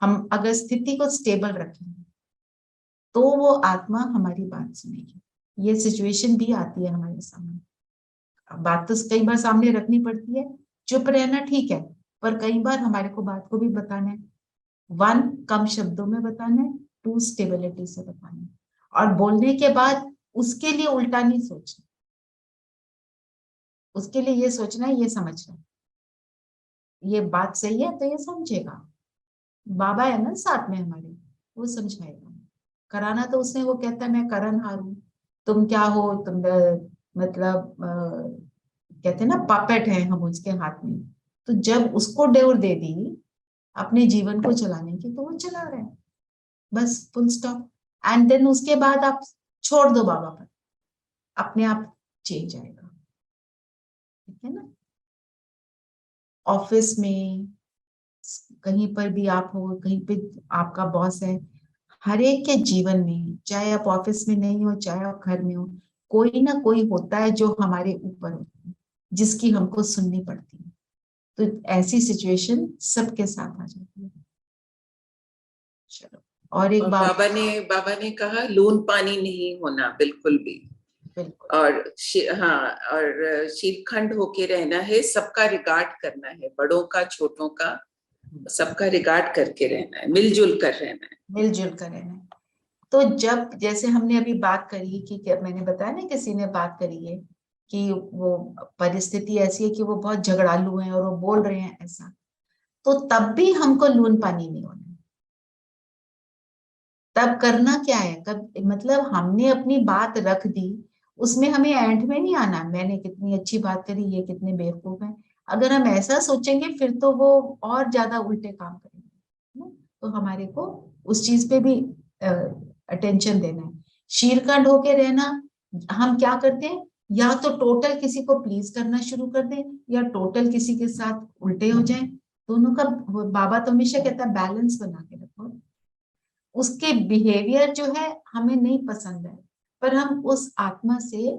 हम अगर स्थिति को स्टेबल रखेंगे तो वो आत्मा हमारी बात सुनेगी। ये सिचुएशन भी आती है हमारे सामने। बात तो कई बार सामने रखनी पड़ती है, चुप रहना ठीक है, पर कई बार हमारे को बात को भी बताना है। 1 कम शब्दों में बताना है, 2 स्टेबिलिटी से बताना है। और बोलने के बाद उसके लिए उल्टा नहीं सोचना, उसके लिए ये सोचना है, ये समझना ये बात सही है तो ये समझेगा। बाबा है ना साथ में हमारे, वो समझाएगा। कराना तो उसने, वो कहता है मैं करणहार हूँ, तुम क्या हो, तुम मतलब कहते हैं ना पपेट है हम उसके हाथ में। तो जब उसको डोर दे दी अपने जीवन को चलाने की, तो वो चला रहा है, बस फुल स्टॉप। एंड देन उसके बाद आप छोड़ दो बाबा पर, अपने आप चेंज आएगा। ठीक है ना? ऑफिस में कहीं पर भी आप हो, कहीं पे आपका बॉस है, हर एक के जीवन में, चाहे आप ऑफिस में नहीं हो चाहे आप घर में हो, कोई ना कोई होता है जो हमारे ऊपर होता है, जिसकी हमको सुननी पड़ती है। तो ऐसी सिचुएशन सबके साथ आ जाती है। चलो, और एक और बात बाबा ने कहा लून पानी नहीं होना बिल्कुल भी। बिल्कुल। और हाँ, और शीलखंड होके रहना है, सबका रिगार्ड करना है, बड़ों का छोटों का सबका रिगार्ड करके रहना है, मिलजुल कर रहना है। मिलजुल कर रहना है। तो जब जैसे हमने अभी बात करी कि क्या मैंने बताया ना, किसी ने बात करी है कि वो परिस्थिति ऐसी है कि वो बहुत झगड़ालू हैं और वो बोल रहे हैं ऐसा, तो तब भी हमको लून पानी नहीं होना है। तब करना क्या है, कब मतलब हमने अपनी बात रख दी, उसमें हमें एंड में नहीं आना मैंने कितनी अच्छी बात करी, ये कितने बेवकूफ हैं। अगर हम ऐसा सोचेंगे फिर तो वो और ज्यादा उल्टे काम करेंगे ना? तो हमारे को उस चीज पे भी अटेंशन देना है। शीरखंड होके रहना, हम क्या करते हैं, या तो टोटल किसी को प्लीज करना शुरू कर दें या टोटल किसी के साथ उल्टे हो जाएं। दोनों का बाबा तो हमेशा कहता है बैलेंस बना के रखो। उसके बिहेवियर जो है हमें नहीं पसंद है, पर हम उस आत्मा से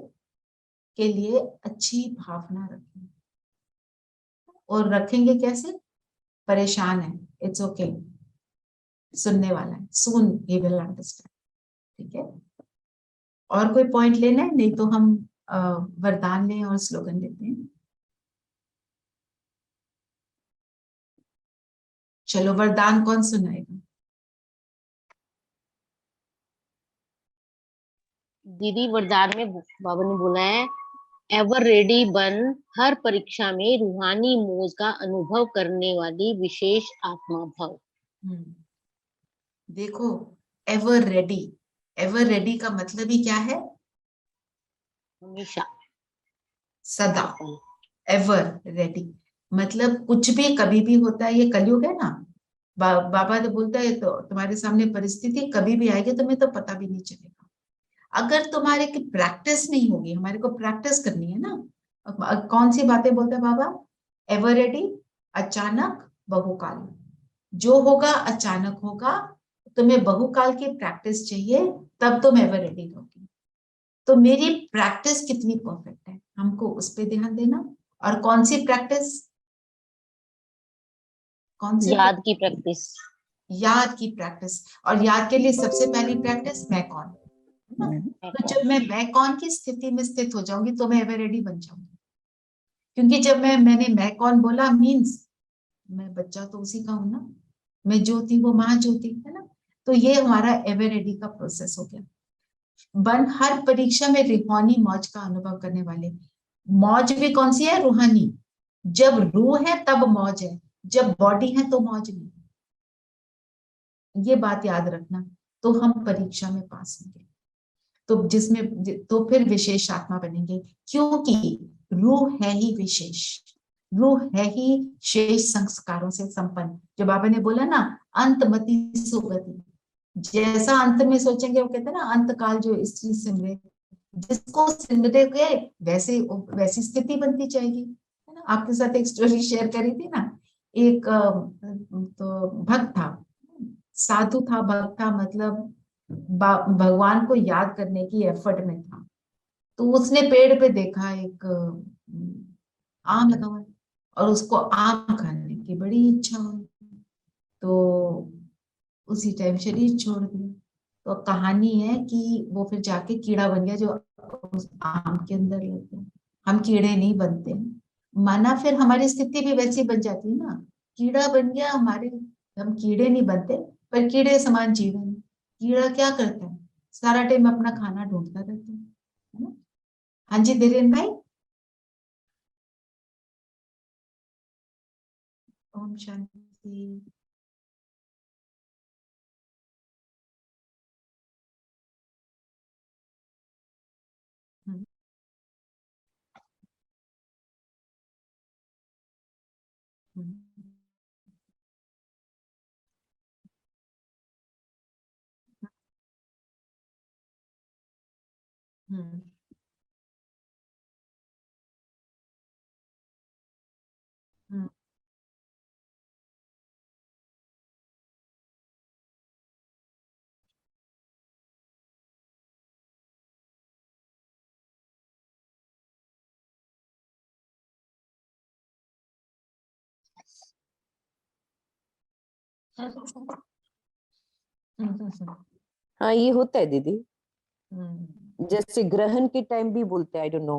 के लिए अच्छी भावना रखें। और रखेंगे कैसे, परेशान है, इट्स ओके, सुनने वाला है, सून ही विल अंडरस्टैंड। ठीक है, और कोई पॉइंट लेना है, नहीं तो हम वरदान लें और स्लोगन लेते हैं। चलो, वरदान कौन सुनाएगा? दीदी वरदान में बाबा ने बोला है, एवर रेडी बन, हर परीक्षा में रूहानी मौज का अनुभव करने वाली विशेष आत्मा भव। देखो, एवर रेडी, एवर रेडी का मतलब ही क्या है, हमेशा, सदा, एवर रेडी। मतलब कुछ भी कभी भी होता है, ये कलयुग है ना। बाबा तो बोलता है तो तुम्हारे सामने परिस्थिति कभी भी आएगी, तुम्हें तो पता भी नहीं चलेगा। अगर तुम्हारे की प्रैक्टिस नहीं होगी, हमारे को प्रैक्टिस करनी है ना। कौन सी बातें बोलते हैं बाबा, एवर रेडी, अचानक, बहुकाल। जो होगा अचानक होगा, तुम्हें बहुकाल की प्रैक्टिस चाहिए, तब तुम एवर रेडी होगी। तो मेरी प्रैक्टिस कितनी परफेक्ट है, हमको उस पर ध्यान देना। और कौन सी प्रैक्टिस, कौन सी याद की प्रैक्टिस, याद की प्रैक्टिस। और याद के लिए सबसे पहली प्रैक्टिस मैं कौन, है ना। तो जब मैं कौन की स्थिति में स्थित हो जाऊंगी तो मैं एवर रेडी बन जाऊंगी। क्योंकि जब मैंने मैं कौन बोला, मीन्स मैं बच्चा तो उसी का हूं ना, मैं जो थी वो महाज्योति, है ना। तो ये हमारा एवर रेडी का प्रोसेस हो गया। बन, हर परीक्षा में रूहानी मौज का अनुभव करने वाले। मौज भी कौन सी है, रूहानी। जब रूह है तब मौज है, जब बॉडी है तो मौज नहीं। ये बात याद रखना, तो हम परीक्षा में पास होंगे। तो जिसमें तो फिर विशेष आत्मा बनेंगे, क्योंकि रूह है ही विशेष, रूह है ही शेष संस्कारों से संपन्न। जो बाबा ने बोला ना, अंतमति सुगति, जैसा अंत में सोचेंगे, वो कहते हैं ना, अंत काल जो स्त्री सिमरे, जिसको सिमरे गए वैसे वैसी स्थिति बनती जाएगी, है ना। आपके साथ एक स्टोरी शेयर करी थी ना, एक तो भक्त था, साधु था, भक्त था, मतलब भगवान को याद करने की एफर्ट में था। तो उसने पेड़ पे देखा एक आम लगा हुआ है, और उसको आम खाने की बड़ी इच्छा हुई। तो उसी टाइम शरीर छोड़ दिया। तो कहानी है कि वो फिर जाके कीड़ा बन गया जो उस आम के अंदर लग गया। हम कीड़े नहीं बनते, माना फिर हमारी स्थिति भी वैसी बन जाती है ना, कीड़ा बन गया हमारे, हम कीड़े नहीं बनते, पर कीड़े समान जीवन। कीड़ा क्या करता है, सारा टाइम अपना खाना ढूंढता रहता है ना। हाँ जी धीरेन भाई। ओम शांति। हम्म, हम्म, हम्म। हम्म। हाँ ये होता है दीदी, जैसे ग्रहण के टाइम भी बोलते हैं, I don't know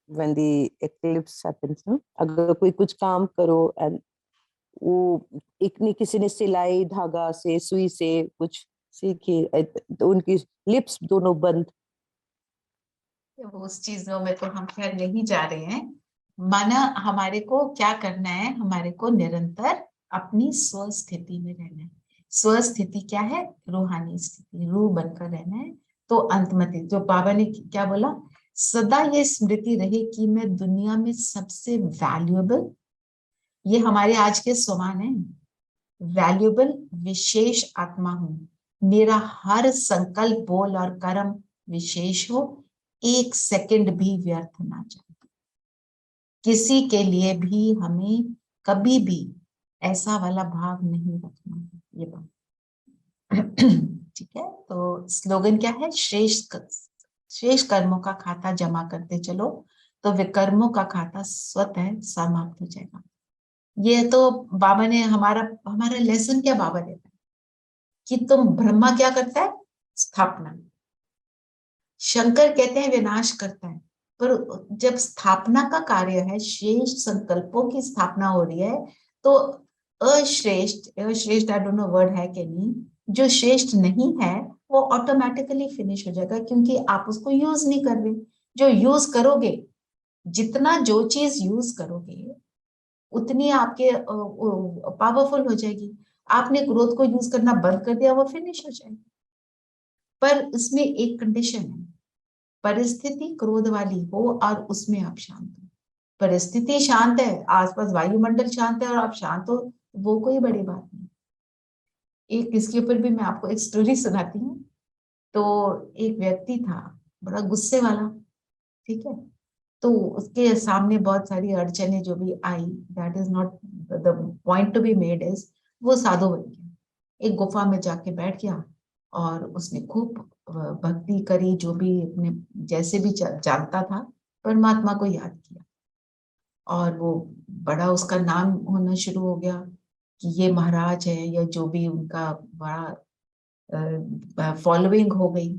when the eclipse happens ना, अगर कोई कुछ काम करो एंड वो किसी ने सिलाई धागा से सुई से कुछ सीखे तो उनकी लिप्स दोनों बंद। उस चीजों में तो हम खैर नहीं जा रहे हैं। माना हमारे को क्या करना है, हमारे को निरंतर अपनी स्व स्थिति में रहना है। स्व स्थिति क्या है? रूहानी स्थिति, रूह बनकर रहना है। तो अंतमति जो बाबा ने क्या बोला, सदा ये स्मृति रहे कि मैं दुनिया में सबसे वैल्यूएबल, ये हमारे आज के समान है, वैल्यूएबल विशेष आत्मा हूं। मेरा हर संकल्प, बोल और कर्म विशेष हो, एक सेकंड भी व्यर्थ ना जाए। किसी के लिए भी हमें कभी भी ऐसा वाला भाव नहीं रखना है, ये बात ठीक है। तो स्लोगन क्या है? श्रेष्ठ कर्मों का खाता जमा करते चलो तो विकर्मों का खाता स्वतः समाप्त हो जाएगा। ये तो बाबा ने हमारा लेसन क्या बाबा देता है कि तुम, ब्रह्मा क्या करता है? स्थापना। शंकर कहते हैं विनाश करता है। पर जब स्थापना का कार्य है, श्रेष्ठ संकल्पों की स्थापना हो रही है, तो अश्रेष्ठ आई डोंट नो वर्ड है कि नहीं, जो श्रेष्ठ नहीं है वो ऑटोमेटिकली फिनिश हो जाएगा, क्योंकि आप उसको यूज नहीं कर रहे। जो यूज करोगे, जितना जो चीज यूज करोगे उतनी आपके पावरफुल हो जाएगी। आपने क्रोध को यूज करना बंद कर दिया, वो फिनिश हो जाएगी। पर इसमें एक कंडीशन है, परिस्थिति क्रोध वाली हो और उसमें आप शांत हो। परिस्थिति शांत है, आसपास वायुमंडल शांत है और आप शांत हो, वो कोई बड़ी बात नहीं। एक इसके ऊपर भी मैं आपको एक स्टोरी सुनाती हूँ। तो एक व्यक्ति था बड़ा गुस्से वाला, ठीक है। तो उसके सामने बहुत सारी अड़चने जो भी आई, that is not the point to be made, is वो साधु बन गया। एक गुफा में जाके बैठ गया और उसने खूब भक्ति करी, जो भी अपने जैसे भी जानता था, परमात्मा को याद किया। और वो बड़ा उसका नाम होना शुरू हो गया कि ये महाराज है, या जो भी उनका बड़ा फॉलोइंग हो गई।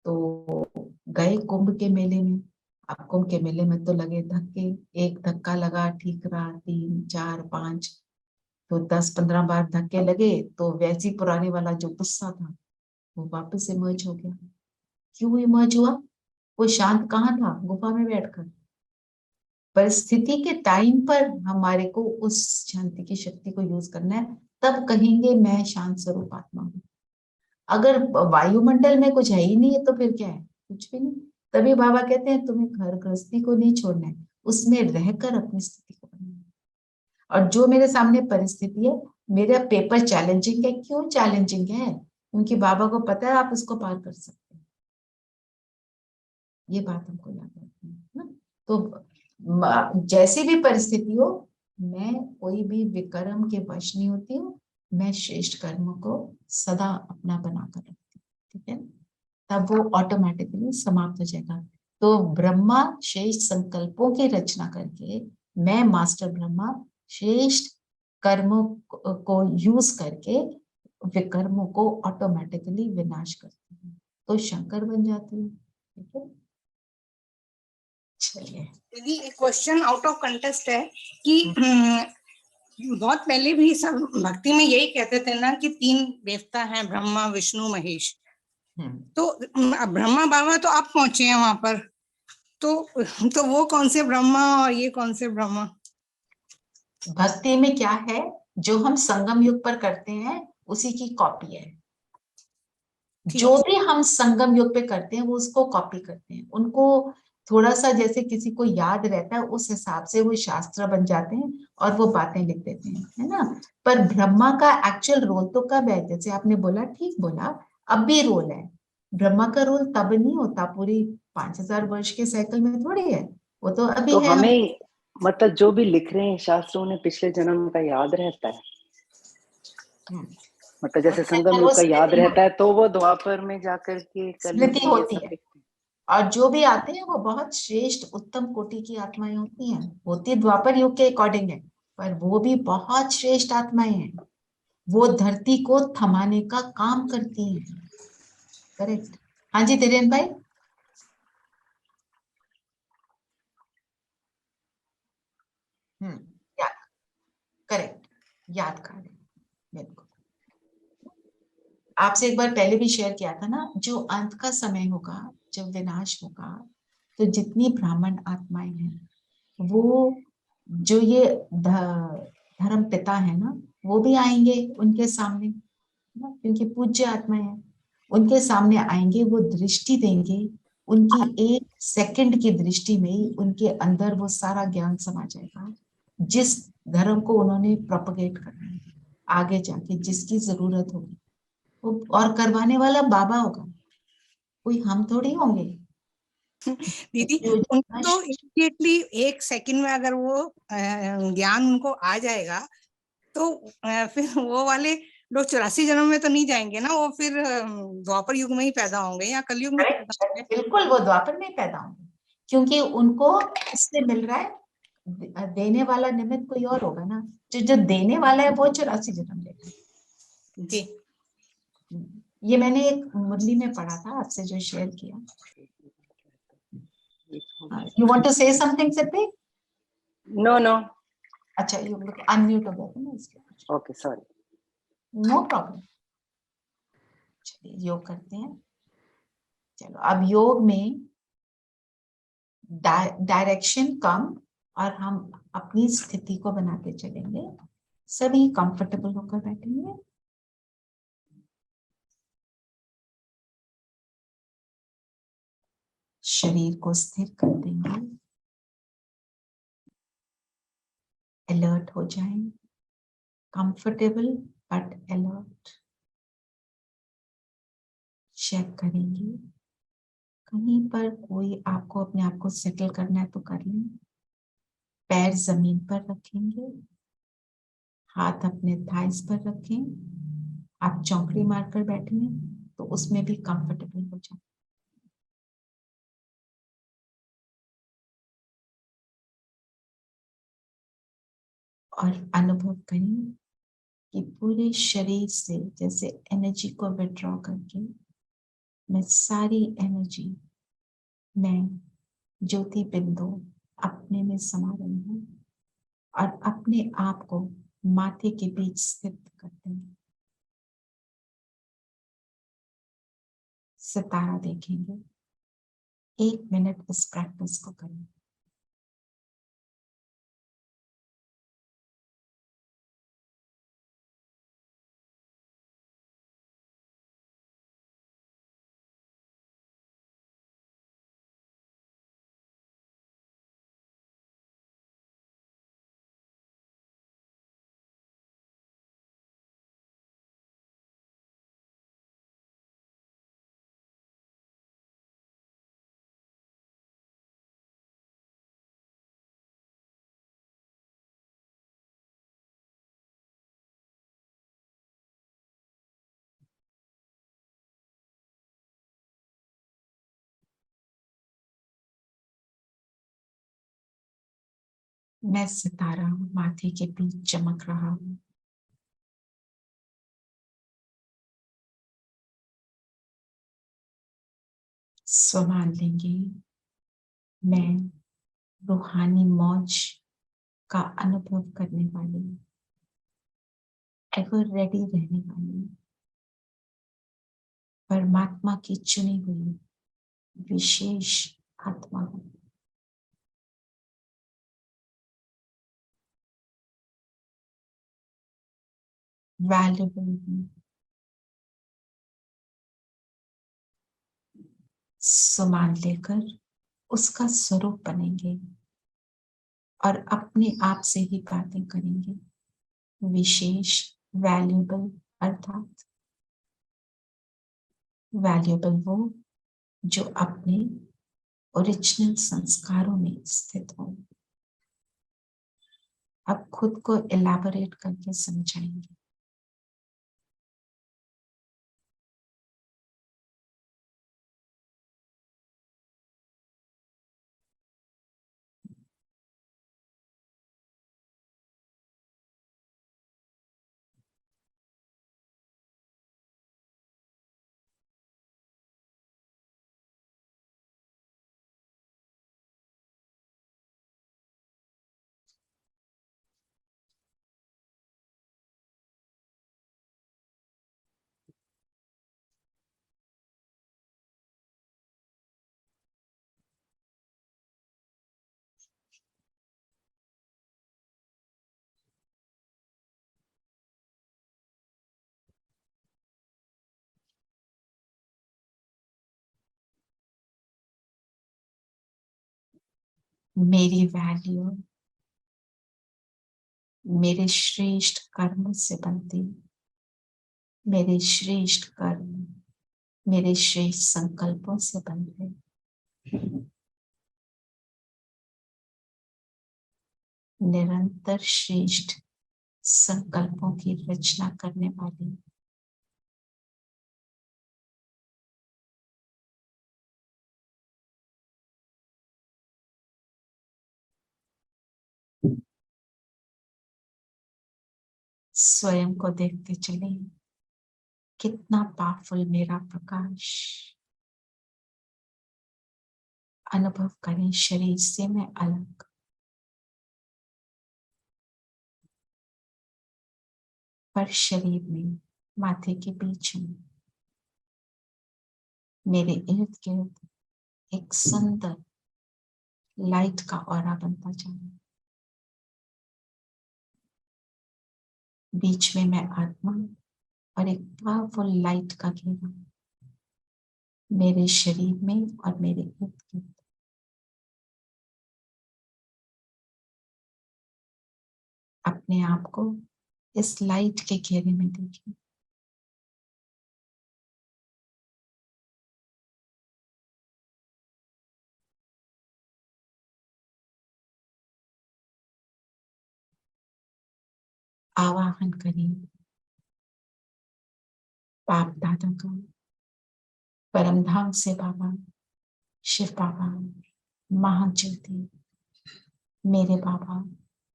तो गए कुंभ के मेले में। अब कुंभ के मेले में तो लगे धक्के, एक धक्का लगा ठीक रहा, 3 4 5, तो 10-15 बार धक्के लगे, तो वैसी पुराने वाला जो गुस्सा था वो वापस इमर्ज हो गया। क्यों इमर्ज हुआ? वो शांत कहाँ था? गुफा में बैठकर। परिस्थिति के टाइम पर हमारे को उस शांति की शक्ति को यूज करना है, तब कहेंगे मैं शांत स्वरूप आत्मा हूँ। अगर वायुमंडल में कुछ है ही नहीं है तो फिर क्या है? कुछ भी नहीं। तभी बाबा कहते हैं तुम्हें घर गृहस्थी को नहीं छोड़ना है, उसमें रहकर अपनी स्थिति को बनाना है। और जो मेरे सामने परिस्थिति है, मेरा पेपर चैलेंजिंग है। क्यों चैलेंजिंग है? क्योंकि बाबा को पता है आप इसको पार कर सकते हैं। ये बात हमको याद रखनी है ना। तो जैसी भी परिस्थिति हो, मैं कोई भी विकर्म के वश नहीं होती हूँ। मैं श्रेष्ठ कर्मों को सदा अपना बनाकर रखती हूँ, ठीक है। तब वो ऑटोमेटिकली समाप्त हो जाएगा। तो ब्रह्मा श्रेष्ठ संकल्पों की रचना करके, मैं मास्टर ब्रह्मा श्रेष्ठ कर्मों को यूज करके विकर्मों को ऑटोमेटिकली विनाश करती हूँ, तो शंकर बन जाती हूँ, ठीक है। चलिए दीदी, एक क्वेश्चन आउट ऑफ कंटेस्ट है कि बहुत पहले भी सब भक्ति में यही कहते थे ना कि 3 देवता हैं, ब्रह्मा विष्णु महेश। तो ब्रह्मा बाबा तो आप पहुंचे हैं वहां पर, तो वो कौन से ब्रह्मा और ये कौन से ब्रह्मा? भक्ति में क्या है, जो हम संगम युग पर करते हैं उसी की कॉपी है। जो भी हम संगम युग पे करते हैं वो उसको कॉपी करते हैं। उनको थोड़ा सा जैसे किसी को याद रहता है, उस हिसाब से वो शास्त्र बन जाते हैं और वो बातें लिख देते हैं, है ना। पर ब्रह्मा का एक्चुअल रोल तो कब है? जैसे आपने बोला, ठीक बोला, अब भी रोल है। ब्रह्मा का रोल तब नहीं होता, पूरी 5000 वर्ष के साइकिल में थोड़ी है, वो तो अभी तो है। हमें मतलब जो भी लिख रहे हैं शास्त्रों ने पिछले जन्म का याद रहता है। मतलब जैसे संगम युग का याद रहता है, तो वो द्वापर में जाकर के स्मृति होती है। और जो भी आते हैं वो बहुत श्रेष्ठ उत्तम कोटि की आत्माएं होती हैं, द्वापर युग के अकॉर्डिंग है, पर वो भी बहुत श्रेष्ठ आत्माएं हैं। वो धरती को थमाने का काम करती हैं। करेक्ट। हाँ जी धीरेन भाई। याद, करेक्ट, याद कर रहे, बिल्कुल। आपसे एक बार पहले भी शेयर किया था ना, जो अंत का समय होगा, जब विनाश होगा, तो जितनी ब्राह्मण आत्माएं हैं, वो जो ये धर्म पिता है ना, वो भी आएंगे उनके सामने ना, क्योंकि पूज्य आत्माएं हैं, उनके सामने आएंगे, वो दृष्टि देंगे, उनकी एक सेकंड की दृष्टि में ही उनके अंदर वो सारा ज्ञान समा जाएगा, जिस धर्म को उन्होंने प्रोपगेट करना है आगे जाके, जिसकी जरूरत होगी वो, और करवाने वाला बाबा होगा, कोई हम थोड़ी होंगे। दीदी उनको तो इमीडिएटली एक सेकंड में अगर वो ज्ञान उनको आ जाएगा, तो फिर वो वाले लोग 84 जन्म में तो नहीं जाएंगे ना, वो फिर द्वापर युग में ही पैदा होंगे या कलयुग में पैदा होंगे। बिल्कुल, वो द्वापर में पैदा होंगे, क्योंकि उनको इससे मिल रहा है, देने वाला निमित्त कोई और होगा ना, जो देने वाला है वो 84 जन्म लेगा जी। ये मैंने एक मुरली में पढ़ा था, आपसे जो शेयर किया। You want to say something Siddhi? No no. अच्छा, यू अनम्यूट हो गया था ना इसलिए। Okay sorry. No problem. चलिए योग करते हैं। चलो, अब योग में डायरेक्शन कम, और हम अपनी स्थिति को बनाते चलेंगे। सभी कंफर्टेबल होकर बैठेंगे। शरीर को स्थिर कर देंगे। अलर्ट हो जाएं, कंफर्टेबल बट अलर्ट। चेक करेंगे, कहीं पर कोई आपको अपने आप को सेटल करना है तो कर लें। पैर जमीन पर रखेंगे, हाथ अपने थाइस पर रखें। आप चौकड़ी मारकर बैठे हैं तो उसमें भी कंफर्टेबल हो जाए। और अनुभव करें कि पूरे शरीर से जैसे एनर्जी को विड्रॉ करके मैं सारी एनर्जी, मैं ज्योति बिंदु अपने में समा रही हूँ, और अपने आप को माथे के बीच स्थित करते हैं। सितारा देखेंगे। 1 मिनट इस प्रैक्टिस को करें। मैं सितारा हूँ, माथे के बीच चमक रहा हूँ। मान लेंगे, मैं रूहानी मौज का अनुभव करने वाली, एवर रेडी रहने वाली, परमात्मा की चुनी हुई विशेष आत्मा हूँ। वैल्यूबल हूँ। मान लेकर उसका स्वरूप बनेंगे और अपने आप से ही बातें करेंगे। विशेष, वैल्यूबल, अर्थात वैल्यूबल वो जो अपने ओरिजिनल संस्कारों में स्थित हो। अब खुद को एलैबोरेट करके समझाएंगे। मेरी वैल्यू मेरे श्रेष्ठ कर्म से बनती, मेरे श्रेष्ठ कर्म मेरे श्रेष्ठ संकल्पों से बन रहे। निरंतर श्रेष्ठ संकल्पों की रचना करने वाली स्वयं को देखते चले, कितना पावरफुल मेरा प्रकाश। अनुभव करें शरीर से मैं अलग, पर शरीर में माथे के बीच में मेरे इर्द गिर्द एक सुंदर लाइट का ऑरा बनता जा रहा है। बीच में मैं आत्मा और एक पावरफुल लाइट का घेरा मेरे शरीर में और मेरे इर्द गिर्द। अपने आप को इस लाइट के घेरे में देखिए। आवाहन करिए बाप दादा का, परमधाम से बाबा, शिव बाबा, महाज्योति, मेरे बाबा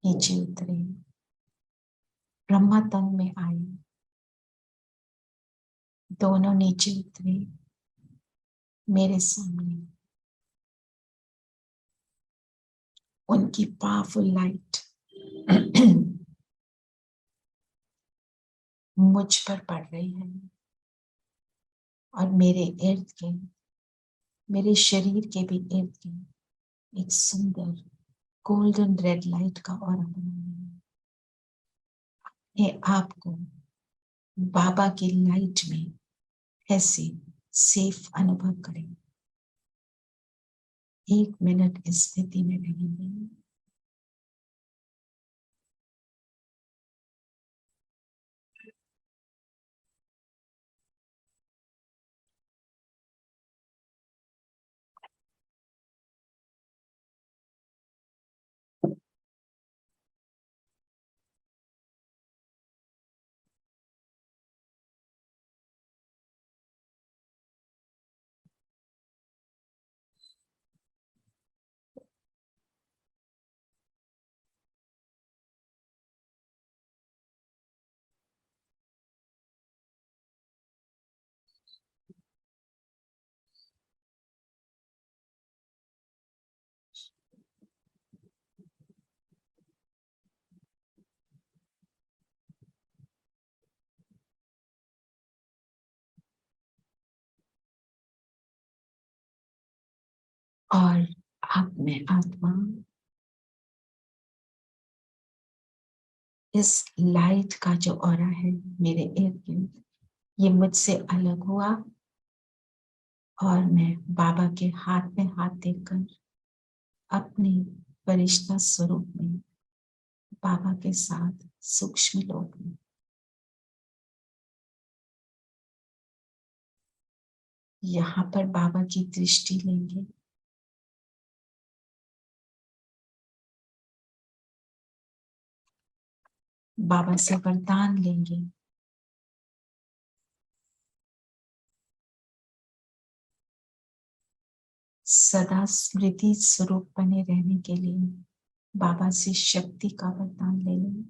नीचे उतरे, ब्रह्मा तन में आए, दोनों नीचे उतरे मेरे सामने। उनकी पावरफुल लाइट मुझ पर पड़ रही है और मेरे इर्द गिर्द, मेरे शरीर के भी इर्द गिर्द एक सुंदर गोल्डन रेड लाइट का ऑरा बना है। अपने आप को बाबा की लाइट में ऐसे सेफ अनुभव करें। 1 मिनट इस स्थिति में रहेंगे। और अब मैं आत्मा इस लाइट का जो ऑरा है मेरे इर्द गिर्द, ये मुझसे अलग हुआ और मैं बाबा के हाथ में हाथ देकर अपने फरिश्ता स्वरूप में बाबा के साथ सूक्ष्म लोक में यहाँ पर बाबा की दृष्टि लेंगे। बाबा से वरदान लेंगे। सदा स्मृति स्वरूप बने रहने के लिए बाबा से शक्ति का वरदान ले लें।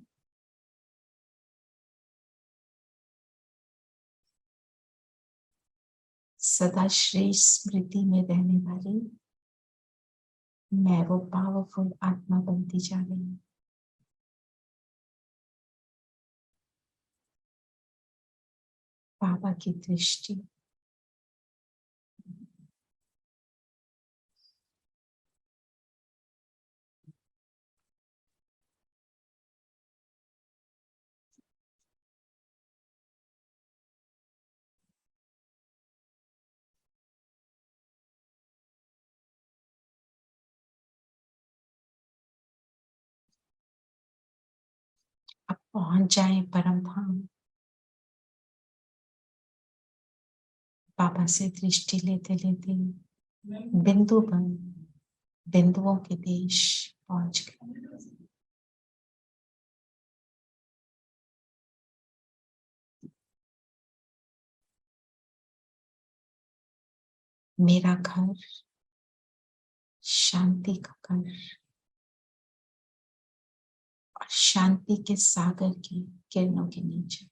सदा श्रेष्ठ स्मृति में रहने वाली मैं वो पावरफुल आत्मा बनती जा रही हूँ। बाबा की दृष्टि पहुंच जाए परम धाम। बाबा से दृष्टि लेते लेते बिंदु पर बिंदुओं के देश पहुंच गए। मेरा घर शांति का घर और शांति के सागर की किरणों के नीचे।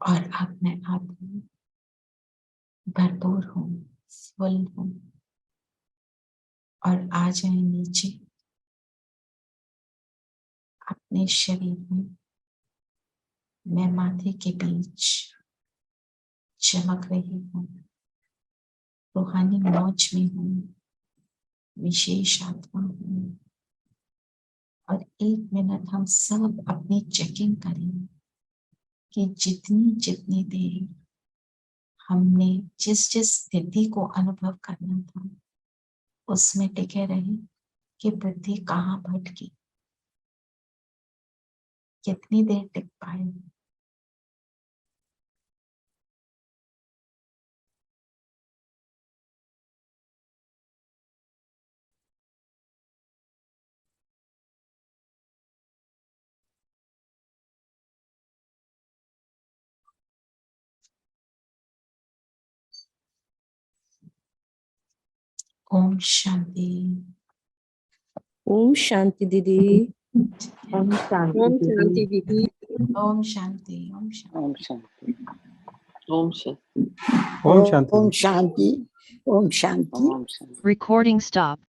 और अब मैं आत्मा भरपूर हूँ, फुल हूँ। और आ जाए नीचे अपने शरीर में। मैं माथे के बीच चमक रही हूँ, रूहानी मौज में हूँ, विशेष आत्मा हूँ। और 1 मिनट हम सब अपनी चेकिंग करें कि जितनी देर हमने जिस स्थिति को अनुभव करना था उसमें टिके रहे कि बुद्धि कहाँ भटकी, कितनी देर टिक पाए। ओम शांति। ओम शांति दीदी। ओम शांति दीदी। ओम शांति। ओम शांति। ओम शांति। ओम शांति। ओम शांति। ओम शांति। ओम शांति। ओम शांति। Recording stopped.